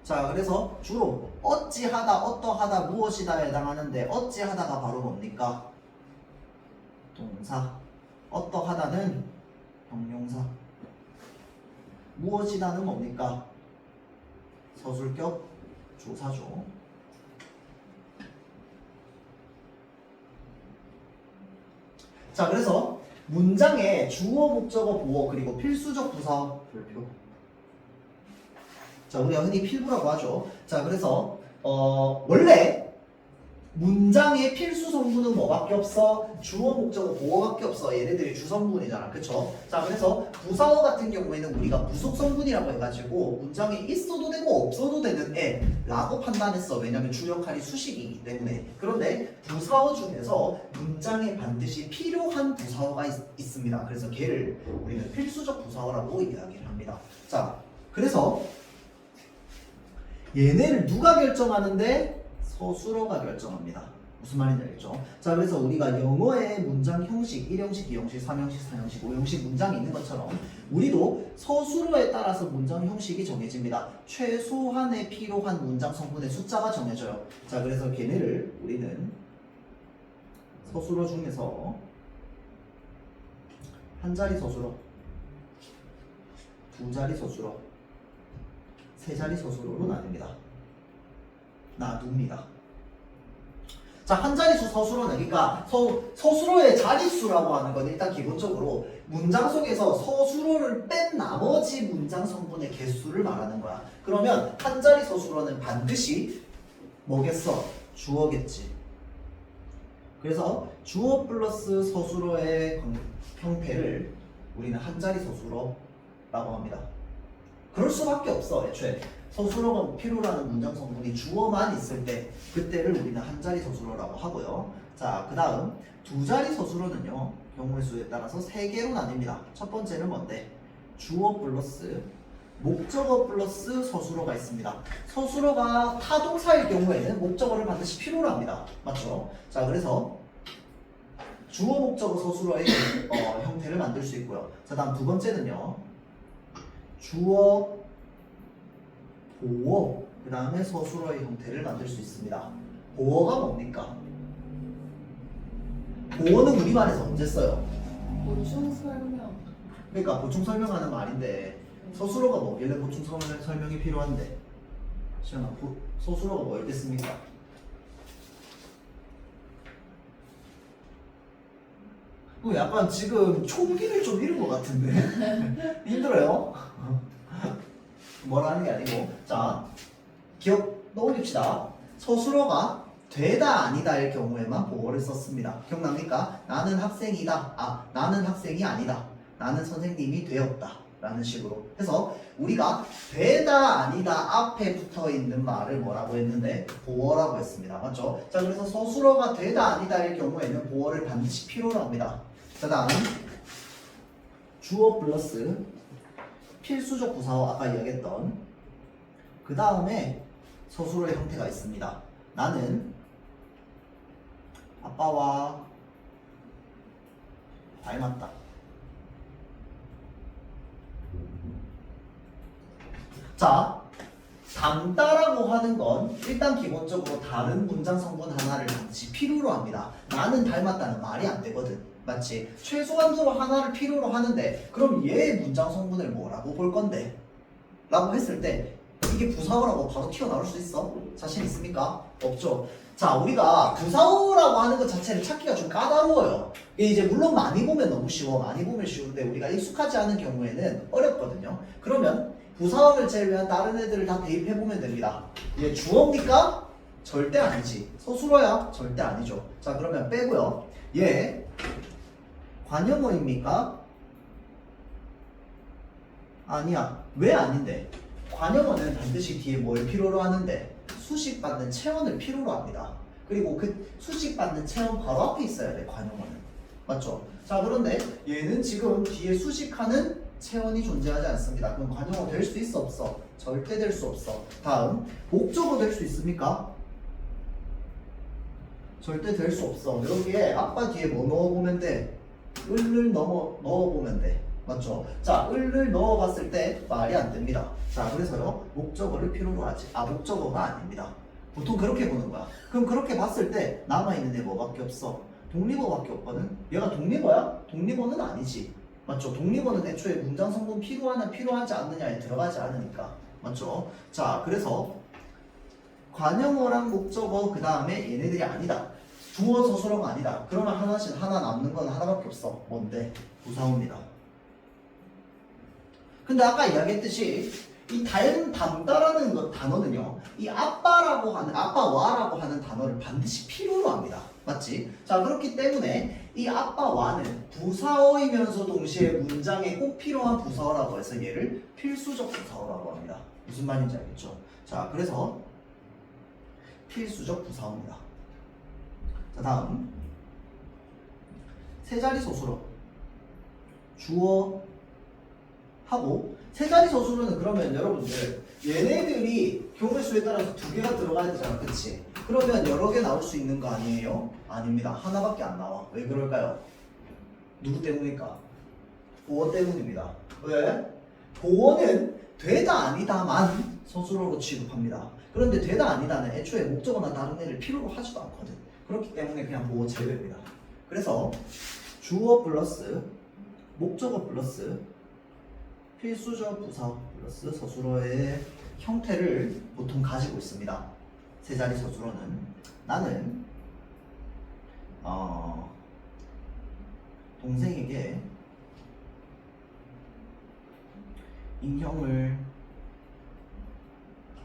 자, 그래서 주로 어찌하다, 어떠하다, 무엇이다에 해당하는데 어찌하다가 바로 뭡니까? 동사. 어떠하다는 형용사. 무엇이다는 뭡니까? 서술격 조사죠. 자, 그래서 문장의 주어, 목적어, 보어 그리고 필수적 부사 별표. 자, 우리가 흔히 필부라고 하죠. 자, 그래서 원래 문장의 필수 성분은 뭐밖에 없어? 주어, 목적어, 보어밖에 없어. 얘네들이 주성분이잖아. 그쵸? 자, 그래서 부사어 같은 경우에는 우리가 부속 성분이라고 해가지고 문장에 있어도 되고 없어도 되는 애라고 판단했어. 왜냐면 주 역할이 수식이기 때문에. 그런데 부사어 중에서 문장에 반드시 필요한 부사어가 있습니다. 그래서 걔를 우리는 필수적 부사어라고 이야기를 합니다. 자, 그래서 얘네를 누가 결정하는데? 서술어가 결정합니다. 무슨 말인지 알겠죠? 자, 그래서 우리가 영어의 문장 형식, 1형식, 2형식, 3형식, 4형식, 5형식 문장이 있는 것처럼 우리도 서술어에 따라서 문장 형식이 정해집니다. 최소한의 필요한 문장 성분의 숫자가 정해져요. 자, 그래서 걔네를 우리는 서술어 중에서 한 자리 서술어, 두 자리 서술어, 세 자리 서술어로 놔둡니다. 자, 한 자리수 서술어는 그러니까 서술어의 자릿수라고 하는 건 일단 기본적으로 문장 속에서 서술어를 뺀 나머지 문장 성분의 개수를 말하는 거야. 그러면 한 자리 서술어는 반드시 뭐겠어? 주어겠지. 그래서 주어 플러스 서술어의 형태를 우리는 한 자리 서술어라고 합니다. 그럴 수밖에 없어. 애초에 서술어가 필요로 하는 문장 성분이 주어만 있을 때 그때를 우리는 한 자리 서술어라고 하고요. 자, 그 다음 두 자리 서술어는요, 경우의 수에 따라서 세 개로 나뉩니다. 첫 번째는 뭔데? 주어 플러스 목적어 플러스 서술어가 있습니다. 서술어가 타동사일 경우에는 목적어를 반드시 필요로 합니다. 맞죠? 자, 그래서 주어 목적어 서술어의 형태를 만들 수 있고요. 자, 다음 두 번째는요, 주어 보어, 그 다음에 서술어의 형태를 만들 수 있습니다. 보어가 뭡니까? 보어는 우리말에서 언제 써요? 보충 설명. 그러니까 보충 설명하는 말인데 서술어가 뭐길래 보충 설명이 필요한데? 시연아, 서술어가 뭐 있겠습니까? 약간 지금 총기를 좀 잃은 것 같은데? 힘들어요? 뭐라는 게 아니고, 자, 기억 떠올립시다. 서술어가 되다 아니다일 경우에만 보어를 썼습니다. 기억납니까? 나는 학생이다. 나는 학생이 아니다. 나는 선생님이 되었다. 라는 식으로 해서 우리가 되다 아니다 앞에 붙어 있는 말을 뭐라고 했는데? 보어라고 했습니다. 맞죠? 자, 그래서 서술어가 되다 아니다일 경우에는 보어를 반드시 필요로 합니다. 자, 다음 주어 플러스 필수적 부사어, 아까 이야기했던 그 다음에 서술어의 형태가 있습니다. 나는 아빠와 닮았다. 자, 닮다라고 하는 건 일단 기본적으로 다른 문장 성분 하나를 반드시 필요로 합니다. 나는 닮았다는 말이 안 되거든. 맞지? 최소한으로 하나를 필요로 하는데 그럼 얘의 문장 성분을 뭐라고 볼 건데? 라고 했을 때 이게 부사어라고 바로 튀어나올 수 있어? 자신 있습니까? 없죠. 자, 우리가 부사어라고 하는 것 자체를 찾기가 좀 까다로워요. 이게 이제 물론 많이 보면 너무 쉬워. 많이 보면 쉬운데 우리가 익숙하지 않은 경우에는 어렵거든요. 그러면 부사어를 제외한 다른 애들을 다 대입해보면 됩니다. 얘 주어입니까? 절대 아니지. 서술어야? 절대 아니죠. 자, 그러면 빼고요. 얘 관용어입니까? 아니야. 왜 아닌데? 관용어는 반드시 뒤에 뭘 필요로 하는데? 수식받는 체언을 필요로 합니다. 그리고 그 수식받는 체언 바로 앞에 있어야 돼, 관용어는. 맞죠? 자, 그런데 얘는 지금 뒤에 수식하는 체언이 존재하지 않습니다. 그럼 관용어 될 수 있어, 없어? 절대 될 수 없어. 다음, 목적어 될 수 있습니까? 절대 될 수 없어. 여기에 아빠 뒤에 뭐 넣어보면 돼? 을을 넣어보면 돼. 맞죠? 자, 을을 넣어봤을 때 말이 안 됩니다. 자, 그래서요, 목적어를 필요로 하지. 목적어가 아닙니다. 보통 그렇게 보는 거야. 그럼 그렇게 봤을 때 남아있는 애 뭐밖에 없어? 독립어밖에 없거든? 얘가 독립어야? 독립어는 아니지. 맞죠? 독립어는 애초에 문장 성분 필요하냐 필요하지 않느냐에 들어가지 않으니까. 맞죠? 자, 그래서 관용어랑 목적어 그 다음에 얘네들이 아니다. 주어 서술어가 아니다. 그러면 하나 남는 건 하나밖에 없어. 뭔데? 부사어입니다. 근데 아까 이야기했듯이 이 닮다라는 단어는요, 이 아빠와라고 하는 단어를 반드시 필요로 합니다. 맞지? 자, 그렇기 때문에 이 아빠와는 부사어이면서 동시에 문장에 꼭 필요한 부사어라고 해서 얘를 필수적 부사어라고 합니다. 무슨 말인지 알겠죠? 자, 그래서 필수적 부사어입니다. 자, 다음 세 자리 소수로 주어 하고, 세 자리 소수로는 그러면 여러분들 얘네들이 경우의 따라서 두 개가 들어가야 되잖아, 그치? 그러면 여러 개 나올 수 있는 거 아니에요? 아닙니다. 하나밖에 안 나와. 왜 그럴까요? 누구 때문일까? 보어 때문입니다. 왜? 보어는 되다 아니다만 소수로로 취급합니다. 그런데 되다 아니다는 애초에 목적어나 다른 애를 필요로 하지도 않거든. 그렇기 때문에 그냥 보어 제외입니다. 그래서 주어 플러스 목적어 플러스 필수적 부사 플러스 서술어의 형태를 보통 가지고 있습니다. 세 자리 서술어는 나는 동생에게 인형을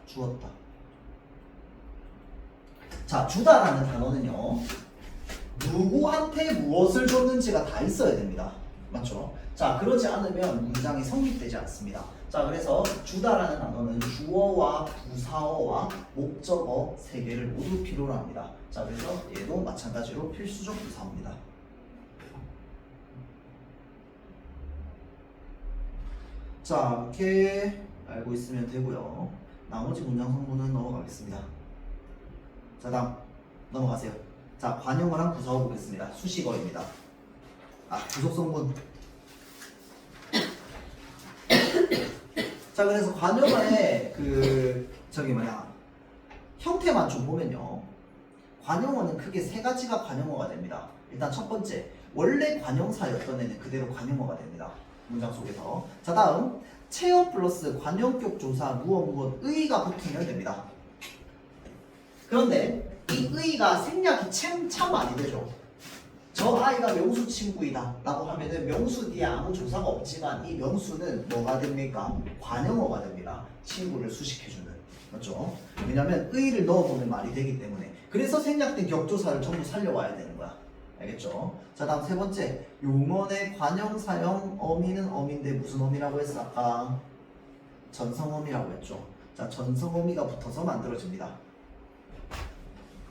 주었다. 자, 주다라는 단어는요, 누구한테 무엇을 줬는지가 다 있어야 됩니다. 맞죠? 자, 그러지 않으면 문장이 성립되지 않습니다. 자, 그래서 주다라는 단어는 주어와 부사어와 목적어 세 개를 모두 필요로 합니다. 자, 그래서 얘도 마찬가지로 필수적 부사어입니다. 자, 이렇게 알고 있으면 되고요. 나머지 문장 성분은 넘어가겠습니다. 자, 다음 넘어가세요. 자, 관용을 한 부사어 보겠습니다. 수식어입니다. 부속 성분. 자, 그래서 관용어의 형태만 좀 보면요, 관용어는 크게 세 가지가 관용어가 됩니다. 일단 첫 번째, 원래 관용사였던 애는 그대로 관용어가 됩니다. 문장 속에서. 자, 다음 체어 플러스 관용격 조사 무엇 의가 붙으면 됩니다. 그런데 이 의가 생략이 참 많이 되죠. 저 아이가 명수 친구이다 라고 하면은 명수 뒤에 아무 조사가 없지만 이 명수는 뭐가 됩니까? 관용어가 됩니다. 친구를 수식해주는. 맞죠? 왜냐면 의를 넣어보면 말이 되기 때문에. 그래서 생략된 격조사를 전부 살려와야 되는 거야. 알겠죠? 자, 다음 세 번째, 용언의 관용 사용 어미는 어미인데 무슨 어미라고 했어? 아까 전성어미라고 했죠. 자, 전성어미가 붙어서 만들어집니다.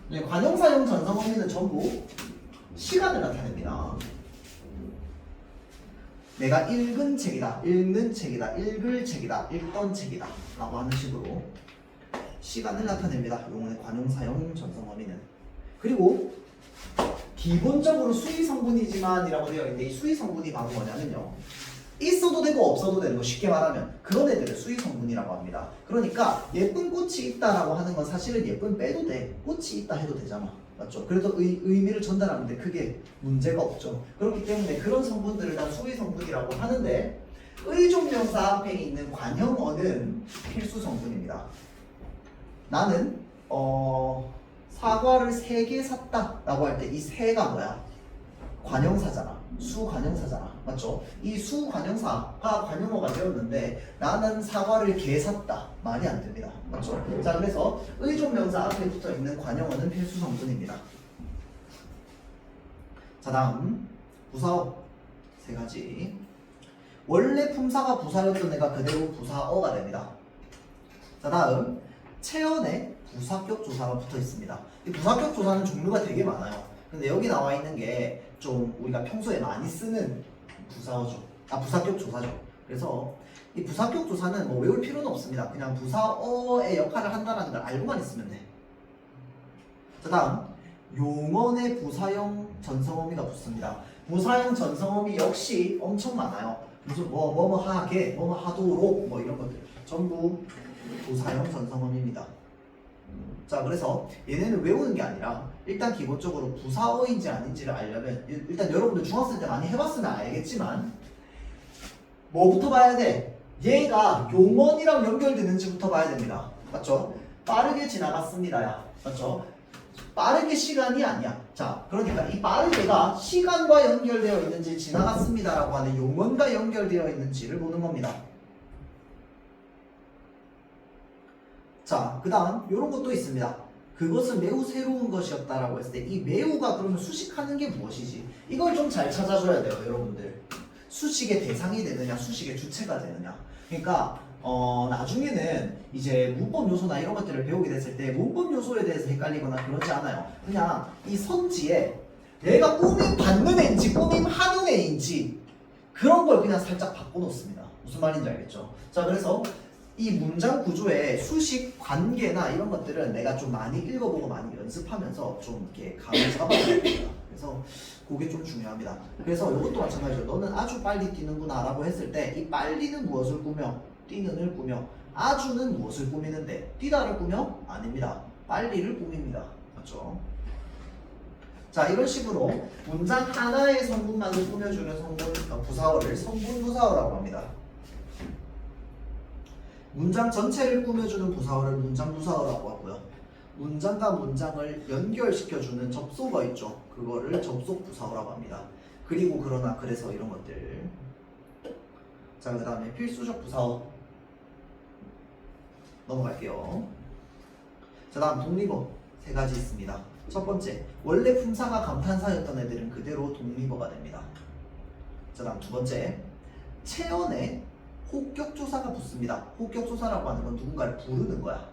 네, 관용 사용 전성어미는 전부 시간을 나타냅니다. 내가 읽은 책이다, 읽는 책이다, 읽을 책이다, 읽던 책이다 라고 하는 식으로 시간을 나타냅니다. 용언의 관용 사용 전성어미는. 그리고 기본적으로 수의 성분이지만 이라고 되어 있는데, 이 수의 성분이 바로 뭐냐면요, 있어도 되고 없어도 되는 거, 쉽게 말하면 그런 애들을 수의 성분이라고 합니다. 그러니까 예쁜 꽃이 있다라고 하는 건 사실은 예쁜 빼도 돼. 꽃이 있다 해도 되잖아. 맞죠? 그래도 의미를 전달하는데 크게 문제가 없죠. 그렇기 때문에 그런 성분들을 다 수의 성분이라고 하는데, 의종명사 앞에 있는 관형어는 필수 성분입니다. 나는 사과를 3개 샀다 라고 할 때 이 3가 뭐야? 관형사잖아. 수관형사잖아. 맞죠? 이 수관형사가 관형어가 되었는데 나는 사과를 개 샀다. 말이 안 됩니다. 맞죠? 자, 그래서 의존명사 앞에 붙어 있는 관형어는 필수 성분입니다. 자, 다음 부사어 세 가지. 원래 품사가 부사였던 애가 그대로 부사어가 됩니다. 자, 다음 체언에 부사격 조사가 붙어 있습니다. 이 부사격 조사는 종류가 되게 많아요. 근데 여기 나와 있는 게 좀 우리가 평소에 많이 쓰는 부사어죠. 부사격 조사죠. 그래서 이 부사격 조사는 뭐 외울 필요는 없습니다. 그냥 부사어의 역할을 한다는 걸 알고만 있으면 돼. 자, 다음 용언의 부사형 전성어미가 붙습니다. 부사형 전성어미 역시 엄청 많아요. 무슨 뭐뭐 하게, 뭐뭐 하도록 뭐 이런 것들 전부 부사형 전성어미입니다. 자, 그래서 얘네는 외우는 게 아니라 일단 기본적으로 부사어인지 아닌지를 알려면 일단 여러분들 중학생 때 많이 해봤으면 알겠지만 뭐부터 봐야 돼? 얘가 용언이랑 연결되는지부터 봐야 됩니다. 맞죠? 빠르게 지나갔습니다야. 맞죠? 빠르게 시간이 아니야. 자, 그러니까 이 빠르게가 시간과 연결되어 있는지 지나갔습니다라고 하는 용언과 연결되어 있는지를 보는 겁니다. 자, 그 다음 이런 것도 있습니다. 그것은 매우 새로운 것이었다라고 했을 때 이 매우가 그러면 수식하는 게 무엇이지? 이걸 좀 잘 찾아줘야 돼요, 여러분들. 수식의 대상이 되느냐, 수식의 주체가 되느냐. 그러니까 나중에는 이제 문법 요소나 이런 것들을 배우게 됐을 때 문법 요소에 대해서 헷갈리거나 그러지 않아요. 그냥 이 선지에 얘가 꾸밈 받는 애인지 꾸밈 하는 애인지 그런 걸 그냥 살짝 바꿔놓습니다. 무슨 말인지 알겠죠? 자, 그래서 이 문장 구조의 수식 관계나 이런 것들은 내가 좀 많이 읽어보고 많이 연습하면서 좀 이렇게 감을 잡아야 됩니다. 그래서 그게 좀 중요합니다. 그래서 이것도 마찬가지죠. 너는 아주 빨리 뛰는구나 라고 했을 때 이 빨리는 무엇을 꾸며? 뛰는을 꾸며. 아주는 무엇을 꾸미는데? 뛰다를 꾸며? 아닙니다. 빨리를 꾸밉니다. 맞죠? 자, 이런 식으로 문장 하나의 성분만을 꾸며주는 부사어를 성분부사어라고 합니다. 문장 전체를 꾸며주는 부사어를 문장부사어라고 하고요. 문장과 문장을 연결시켜주는 접속어 있죠. 그거를 접속부사어라고 합니다. 그리고 그러나 그래서 이런 것들. 자, 그 다음에 필수적 부사어 넘어갈게요. 자, 다음 독립어 세 가지 있습니다. 첫 번째, 원래 품사가 감탄사였던 애들은 그대로 독립어가 됩니다. 자, 다음 두 번째, 체언에 호격조사가 붙습니다. 호격조사라고 하는 건 누군가를 부르는 거야.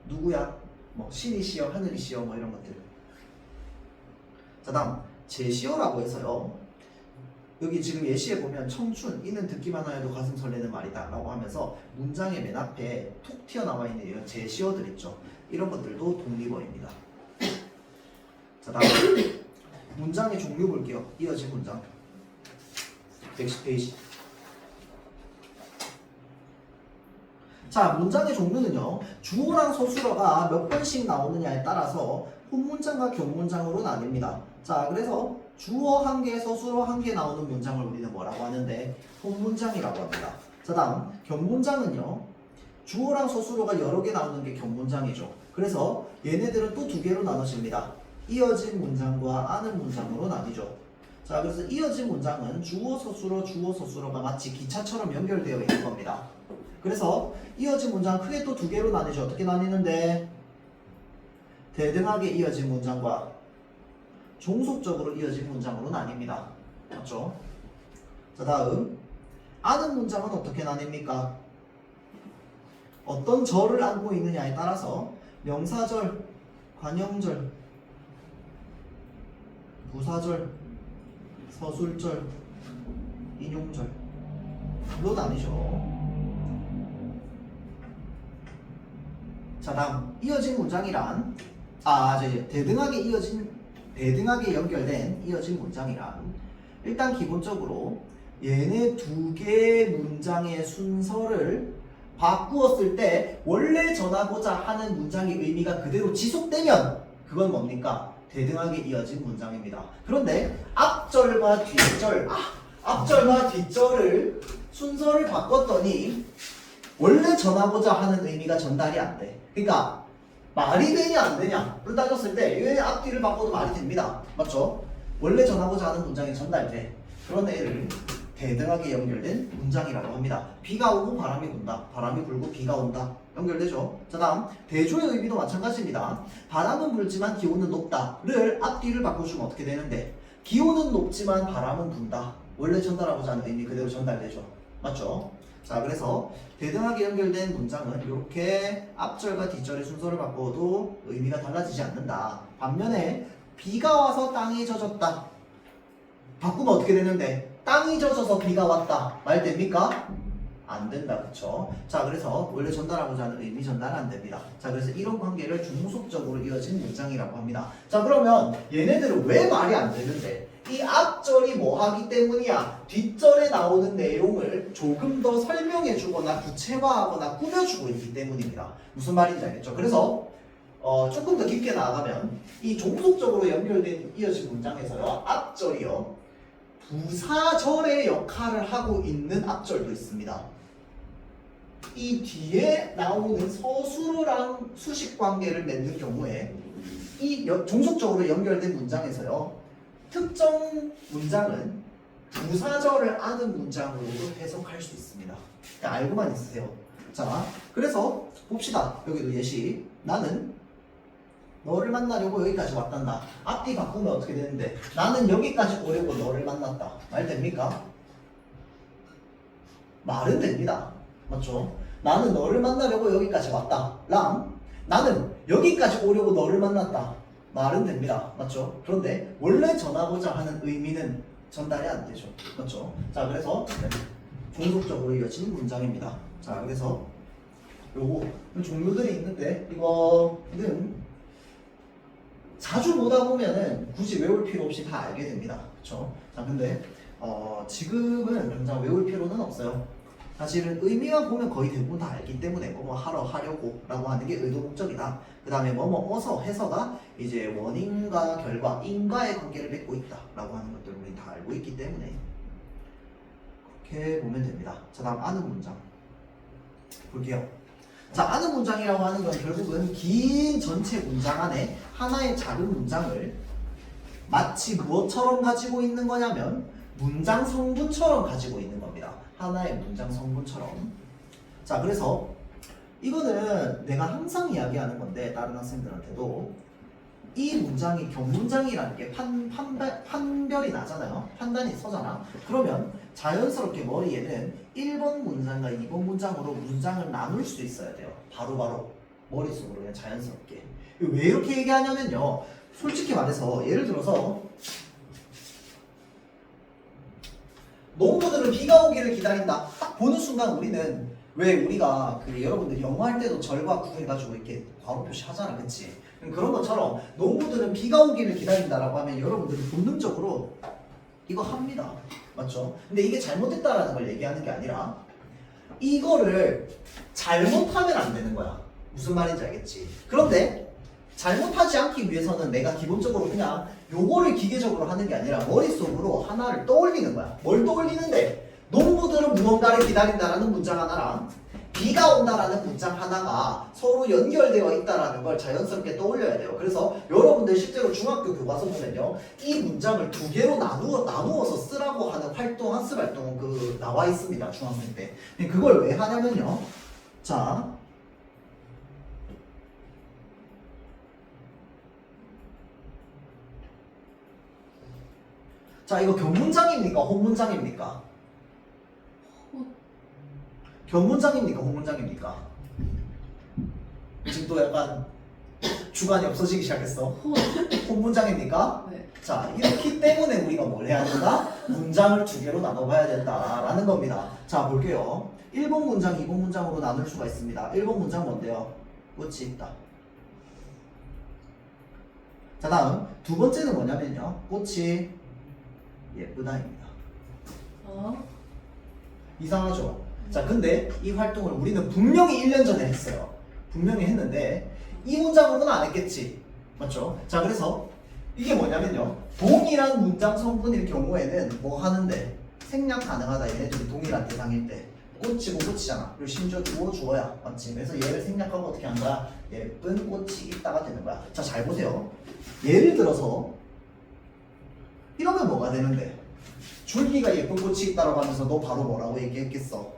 누구야? 뭐 신이시여, 하늘이시여, 뭐 이런 것들. 자, 다음 제시어라고 해서요. 여기 지금 예시에 보면 청춘, 이는 듣기만 하여도 가슴 설레는 말이다 라고 하면서 문장의 맨 앞에 톡 튀어나와 있는 이런 제시어들 있죠. 이런 것들도 독립어입니다. 자, 다음 문장의 종류 볼게요. 이어진 문장 110페이지. 자, 문장의 종류는요, 주어랑 서술어가 몇 번씩 나오느냐에 따라서 혼문장과 견문장으로 나뉩니다. 자, 그래서 주어 한 개, 서술어 한 개 나오는 문장을 우리는 뭐라고 하는데 혼문장이라고 합니다. 자, 다음 견문장은요, 주어랑 서술어가 여러 개 나오는 게 견문장이죠. 그래서 얘네들은 또 두 개로 나눠집니다. 이어진 문장과 아는 문장으로 나뉘죠. 자, 그래서 이어진 문장은 주어, 서술어가 마치 기차처럼 연결되어 있는 겁니다. 그래서 이어진 문장 크게 또 두 개로 나뉘죠. 어떻게 나뉘는데? 대등하게 이어진 문장과 종속적으로 이어진 문장으로 나뉩니다. 맞죠? 자, 다음 아는 문장은 어떻게 나뉩니까? 어떤 절을 안고 있느냐에 따라서 명사절, 관형절, 부사절, 서술절, 인용절로 나뉘죠. 자, 다음 이어진 문장이란 대등하게 연결된 이어진 문장이란 일단 기본적으로 얘네 두 개의 문장의 순서를 바꾸었을 때 원래 전하고자 하는 문장의 의미가 그대로 지속되면 그건 뭡니까? 대등하게 이어진 문장입니다. 그런데 앞절과 뒷절을 순서를 바꿨더니 원래 전하고자 하는 의미가 전달이 안 돼. 그러니까 말이 되냐 안 되냐를 따졌을 때 얘네 앞뒤를 바꿔도 말이 됩니다. 맞죠? 원래 전하고자 하는 문장이 전달돼. 그런 애를 대등하게 연결된 문장이라고 합니다. 비가 오고 바람이 분다. 바람이 불고 비가 온다. 연결되죠? 자, 다음 대조의 의미도 마찬가지입니다. 바람은 불지만 기온은 높다를 앞뒤를 바꿔주면 어떻게 되는데 기온은 높지만 바람은 분다. 원래 전달하고자 하는 의미 그대로 전달되죠. 맞죠? 자, 그래서 대등하게 연결된 문장은 이렇게 앞절과 뒷절의 순서를 바꿔도 의미가 달라지지 않는다. 반면에 비가 와서 땅이 젖었다. 바꾸면 어떻게 되는데 땅이 젖어서 비가 왔다. 말 됩니까? 안 된다. 그쵸? 자, 그래서 원래 전달하고자 하는 의미 전달 안 됩니다. 자, 그래서 이런 관계를 중속적으로 이어진 문장이라고 합니다. 자, 그러면 얘네들은 왜 말이 안 되는데 이 앞절이 뭐 하기 때문이야? 뒷절에 나오는 내용을 조금 더 설명해 주거나 구체화하거나 꾸며주고 있기 때문입니다. 무슨 말인지 알겠죠? 그래서 조금 더 깊게 나아가면 이 종속적으로 연결된 이어진 문장에서요, 앞절이요 부사절의 역할을 하고 있는 앞절도 있습니다. 이 뒤에 나오는 서술어랑 수식 관계를 맺는 경우에 이 종속적으로 연결된 문장에서요, 특정 문장은 부사절을 아는 문장으로도 해석할 수 있습니다. 그냥 알고만 있으세요. 자, 그래서 봅시다. 여기도 예시. 나는 너를 만나려고 여기까지 왔단다. 앞뒤 바꾸면 어떻게 되는데? 나는 여기까지 오려고 너를 만났다. 말 됩니까? 말은 됩니다. 맞죠? 나는 너를 만나려고 여기까지 왔다. 랑 나는 여기까지 오려고 너를 만났다. 말은 됩니다. 맞죠? 그런데 원래 전하고자 하는 의미는 전달이 안 되죠. 맞죠? 자, 그래서 종속적으로 이어지는 문장입니다. 자, 그래서 요거 종류들이 있는데 이거는 자주 보다 보면은 굳이 외울 필요 없이 다 알게 됩니다. 그렇죠? 자, 근데 지금은 당장 외울 필요는 없어요. 사실은 의미만 보면 거의 대부분 다 알기 때문에 뭐뭐 하러 하려고 라고 하는 게 의도 목적이다. 그 다음에 뭐뭐 어서 해서가 이제 원인과 결과 인과의 관계를 맺고 있다 라고 하는 것들을 우리 다 알고 있기 때문에 그렇게 보면 됩니다. 자, 다음 아는 문장 볼게요. 자, 아는 문장이라고 하는 건 결국은 긴 전체 문장 안에 하나의 작은 문장을 마치 무엇처럼 가지고 있는 거냐면 문장 성분처럼 가지고 있는 겁니다. 하나의 문장 성분처럼. 자, 그래서 이거는 내가 항상 이야기하는 건데 다른 학생들한테도 이 문장이 견문장이라는 게 판별이 나잖아요. 판단이 서잖아. 그러면 자연스럽게 머리에는 1번 문장과 2번 문장으로 문장을 나눌 수 있어야 돼요. 바로바로 머릿속으로 그냥 자연스럽게. 왜 이렇게 얘기하냐면요, 솔직히 말해서 예를 들어서 농부들은 비가 오기를 기다린다. 딱 보는 순간 우리는 왜 우리가 여러분들 영어 할 때도 절과 구 해가지고 이렇게 괄호 표시하잖아, 그치? 그런 것처럼 농부들은 비가 오기를 기다린다라고 하면 여러분들은 본능적으로 이거 합니다. 맞죠? 근데 이게 잘못됐다라는 걸 얘기하는 게 아니라 이거를 잘못하면 안 되는 거야. 무슨 말인지 알겠지? 그런데 잘못하지 않기 위해서는 내가 기본적으로 그냥 요거를 기계적으로 하는 게 아니라 머릿속으로 하나를 떠올리는 거야. 뭘 떠올리는데? 농부들은 무언가를 기다린다라는 문장 하나랑 비가 온다라는 문장 하나가 서로 연결되어 있다라는 걸 자연스럽게 떠올려야 돼요. 그래서 여러분들 실제로 중학교 교과서 보면요, 이 문장을 두 개로 나누어서 쓰라고 하는 활동, 학습 활동 나와 있습니다. 중학생 때. 그걸 왜 하냐면요. 자, 이거 견문장입니까? 혼문장입니까? 견문장입니까? 혼문장입니까? 지금 또 약간 주관이 없어지기 시작했어. 혼문장입니까? 네. 자, 이렇기 때문에 우리가 뭘 해야 된다? 문장을 두 개로 나눠봐야 된다라는 겁니다. 자, 볼게요. 1번 문장, 2번 문장으로 나눌 수가 있습니다. 1번 문장 뭔데요? 꽃이 있다. 자, 다음 두 번째는 뭐냐면요, 꽃이 예쁘다입니다. 이상하죠? 자, 근데 이 활동을 우리는 분명히 1년 전에 했어요. 분명히 했는데 이 문장으로는 안 했겠지. 맞죠? 자, 그래서 이게 뭐냐면요, 동일한 문장 성분일 경우에는 뭐 하는데 생략 가능하다. 얘네들이 동일한 대상일 때 꽃이고 꽃이잖아. 그리고 심지어 주어야. 맞지? 그래서 얘를 생략하고 어떻게 한 거야? 예쁜 꽃이 있다가 되는 거야. 자, 잘 보세요. 예를 들어서 이러면 뭐가 되는데? 줄기가 예쁜 꽃이 있다라고 하면서 너 바로 뭐라고 얘기했겠어?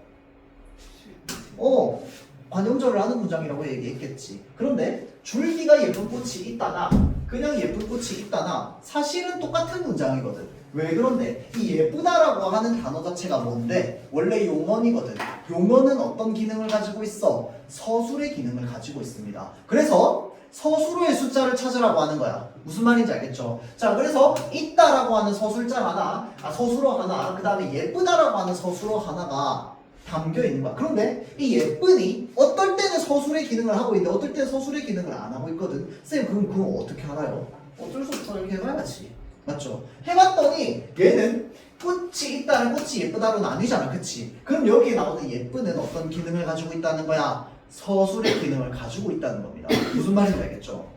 관용절을 하는 문장이라고 얘기했겠지. 그런데 줄기가 예쁜 꽃이 있다나 그냥 예쁜 꽃이 있다나 사실은 똑같은 문장이거든. 왜 그런데? 이 예쁘다라고 하는 단어 자체가 뭔데? 원래 용언이거든. 용언은 어떤 기능을 가지고 있어? 서술의 기능을 가지고 있습니다. 그래서 서술어의 숫자를 찾으라고 하는 거야. 무슨 말인지 알겠죠? 자, 그래서 있다라고 하는 서술자 하나, 서술어 하나, 그 다음에 예쁘다라고 하는 서술어 하나가 담겨 있는 거야. 그런데 이 예쁜이 어떨 때는 서술의 기능을 하고 있는데 어떨 때는 서술의 기능을 안 하고 있거든. 쌤, 그럼 어떻게 알아요? 어쩔 수 없어. 이렇게 해봐야지. 맞죠? 해봤더니 얘는 꽃이 있다는 꽃이 예쁘다로 나뉘잖아. 그치? 그럼 여기에 나오는 예쁜은 어떤 기능을 가지고 있다는 거야? 서술의 기능을 가지고 있다는 겁니다. 무슨 말인지 알겠죠?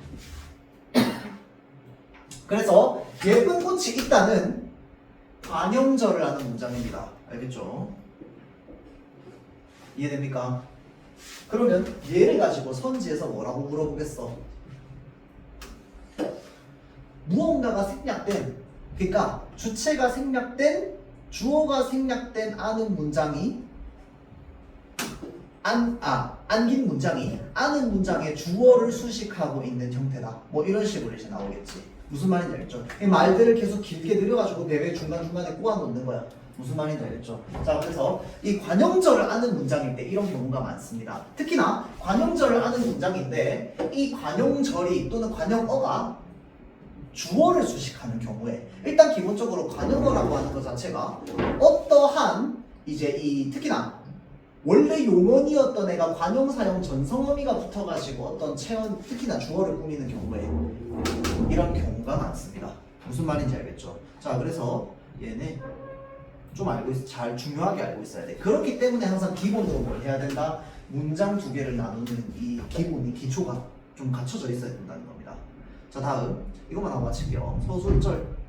그래서 예쁜 꽃이 있다는 관용절을 하는 문장입니다. 알겠죠? 이해됩니까? 그러면 얘를 가지고 선지에서 뭐라고 물어보겠어? 무언가가 생략된, 그러니까 주체가 생략된, 주어가 생략된 아는 문장이 안긴 문장이 아는 문장의 주어를 수식하고 있는 형태다. 뭐 이런 식으로 이제 나오겠지. 무슨 말인지 알겠죠? 이 말들을 계속 길게 늘려가지고 배에 중간중간에 꼬아놓는 거야. 무슨 말인지 알겠죠? 자, 그래서 이 관형절을 아는 문장일 때 이런 경우가 많습니다. 특히나 관형절을 아는 문장인데 이 관형절이 또는 관형어가 주어를 수식하는 경우에 일단 기본적으로 관형어라고 하는 것 자체가 어떠한 이제 이 특히나 원래 용언이었던 애가 관형사형 전성어미가 붙어가지고 어떤 체언 특히나 주어를 꾸미는 경우에 이런 경우가 많습니다. 무슨 말인지 알겠죠? 자, 그래서 얘는 좀 잘 중요하게 알고 있어야 돼. 그렇기 때문에 항상 기본으로 뭘 해야 된다? 문장 두 개를 나누는 이 기본이 기초가 좀 갖춰져 있어야 된다는 겁니다. 자, 다음 이것만 하고 마칠게요. 서술절.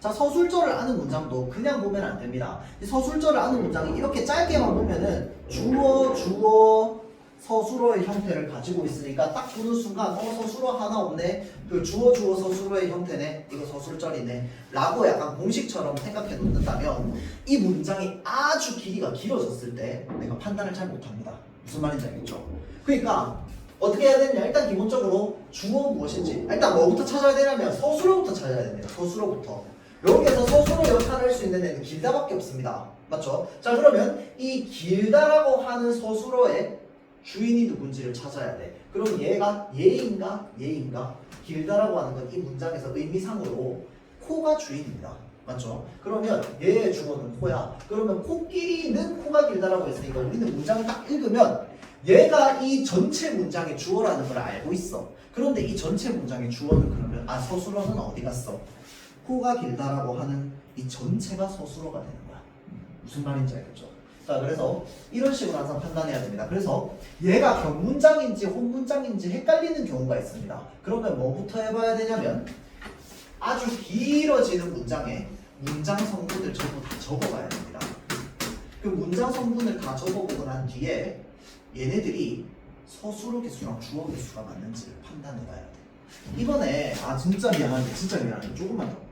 자, 서술절을 아는 문장도 그냥 보면 안 됩니다. 이 서술절을 아는 문장이 이렇게 짧게만 보면은 주어 서술어의 형태를 가지고 있으니까 딱 보는 순간 서술어 하나 없네, 그 주어 서술어의 형태네, 이거 서술절이네 라고 약간 공식처럼 생각해 놓는다면 이 문장이 아주 길이가 길어졌을 때 내가 판단을 잘 못합니다. 무슨 말인지 알겠죠? 그러니까 어떻게 해야 되냐, 일단 기본적으로 주어 무엇인지 일단 뭐부터 찾아야 되냐면 서술어부터 찾아야 됩니다. 서술어부터. 여기에서 서술어 역할을 할 수 있는 애는 길다밖에 없습니다. 맞죠? 자, 그러면 이 길다라고 하는 서술어의 주인이 누군지를 찾아야 돼. 그럼 얘가 얘인가? 길다라고 하는 건 이 문장에서 의미상으로 코가 주인입니다. 맞죠? 그러면 얘의 주어는 코야. 그러면 코끼리는 코가 길다라고 했으니까 우리는 문장을 딱 읽으면 얘가 이 전체 문장의 주어라는 걸 알고 있어. 그런데 이 전체 문장의 주어는 그러면 서술어는 어디 갔어? 코가 길다라고 하는 이 전체가 서술어가 되는 거야. 무슨 말인지 알겠죠? 자, 그래서 이런 식으로 항상 판단해야 됩니다. 그래서 얘가 견문장인지 혼문장인지 헷갈리는 경우가 있습니다. 그러면 뭐부터 해봐야 되냐면 아주 길어지는 문장에 문장 성분을 전부 다 적어봐야 됩니다. 그 문장 성분을 다 적어보고 난 뒤에 얘네들이 서술어 개수랑 주어 개수가 맞는지를 판단해봐야 돼. 이번에 진짜 미안한데 조금만 더.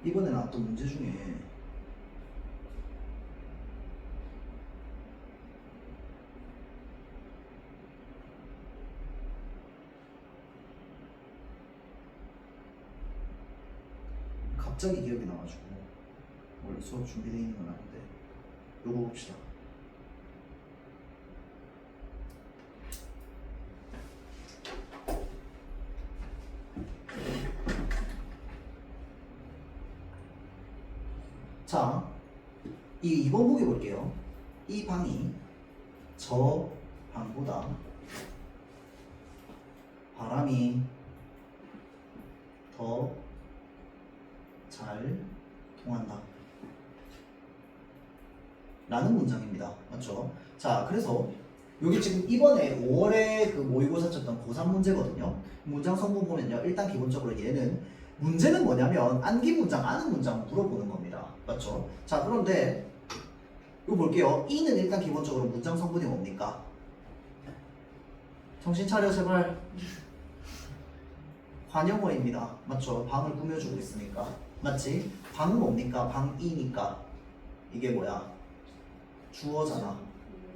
이번에 나왔던 문제 중에 갑자기 기억이 나가지고 원래 수업 준비되어 있는 건 아닌데 요거 봅시다. 자, 이 2번 보기 볼게요. 이 방이 저 방보다 바람이 더 잘 통한다 라는 문장입니다. 맞죠? 자, 그래서 여기 지금 이번에 5월에 그 모의고사 쳤던 고3 문제거든요. 문장 성분 보면요, 일단 기본적으로 얘는 문제는 뭐냐면 안긴 문장, 아는 문장 물어보는 겁니다. 맞죠? 자, 그런데 이거 볼게요. 이는 일단 기본적으로 문장 성분이 뭡니까? 정신 차려 제발. 관형어입니다. 맞죠? 방을 꾸며주고 있으니까. 맞지? 방은 뭡니까? 방이니까 이게 뭐야? 주어잖아.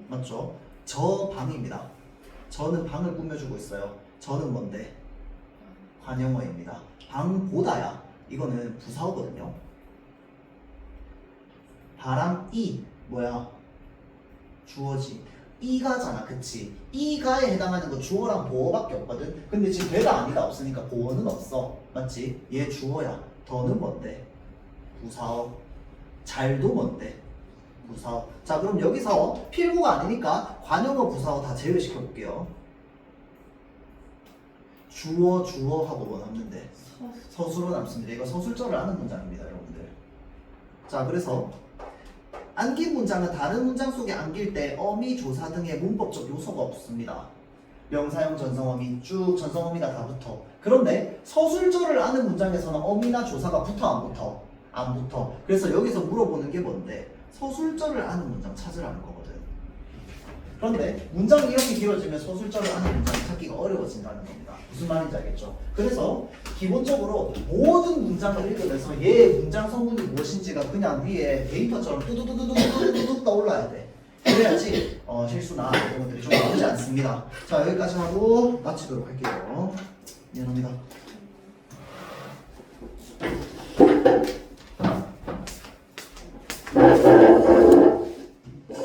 맞죠? 저 방입니다. 저는 방을 꾸며주고 있어요. 저는 뭔데? 관형어입니다. 방보다야. 이거는 부사어거든요. 바람이 뭐야? 주어지. 이가잖아, 그치? 이가에 해당하는 거 주어랑 보어밖에 없거든. 근데 지금 배가 아니다 없으니까 보어는 없어. 맞지? 얘 주어야. 더는 뭔데? 부사어. 잘도 뭔데? 부사어. 자, 그럼 여기서 필구가 아니니까 관형어 부사어 다 제외시켜 볼게요. 주어 하고 뭐 남는데? 서술어 남습니다. 이거 서술절을 아는 문장입니다, 여러분들. 자, 그래서 안긴 문장은 다른 문장 속에 안길 때 어미, 조사 등의 문법적 요소가 없습니다. 명사형, 전성어미 쭉 전성어미가 다 붙어. 그런데 서술절을 아는 문장에서는 어미나 조사가 붙어 안 붙어? 안 붙어. 그래서 여기서 물어보는 게 뭔데? 서술절을 아는 문장 찾으라는 거거든. 그런데 문장이 이렇게 길어지면 서술절을 아는 문장 찾기가 어려워진다는 겁니다. 무슨 말인지 알겠죠? 그래서 기본적으로 모든 문장을 읽으면서 얘의 문장 성분이 무엇인지가 그냥 위에 데이터처럼 뚜두두두두두두두 떠올라야 돼. 그래야지 실수나 이런 것들이 좀 나오지 않습니다. 자, 여기까지 하고 마치도록 할게요. 미안합니다.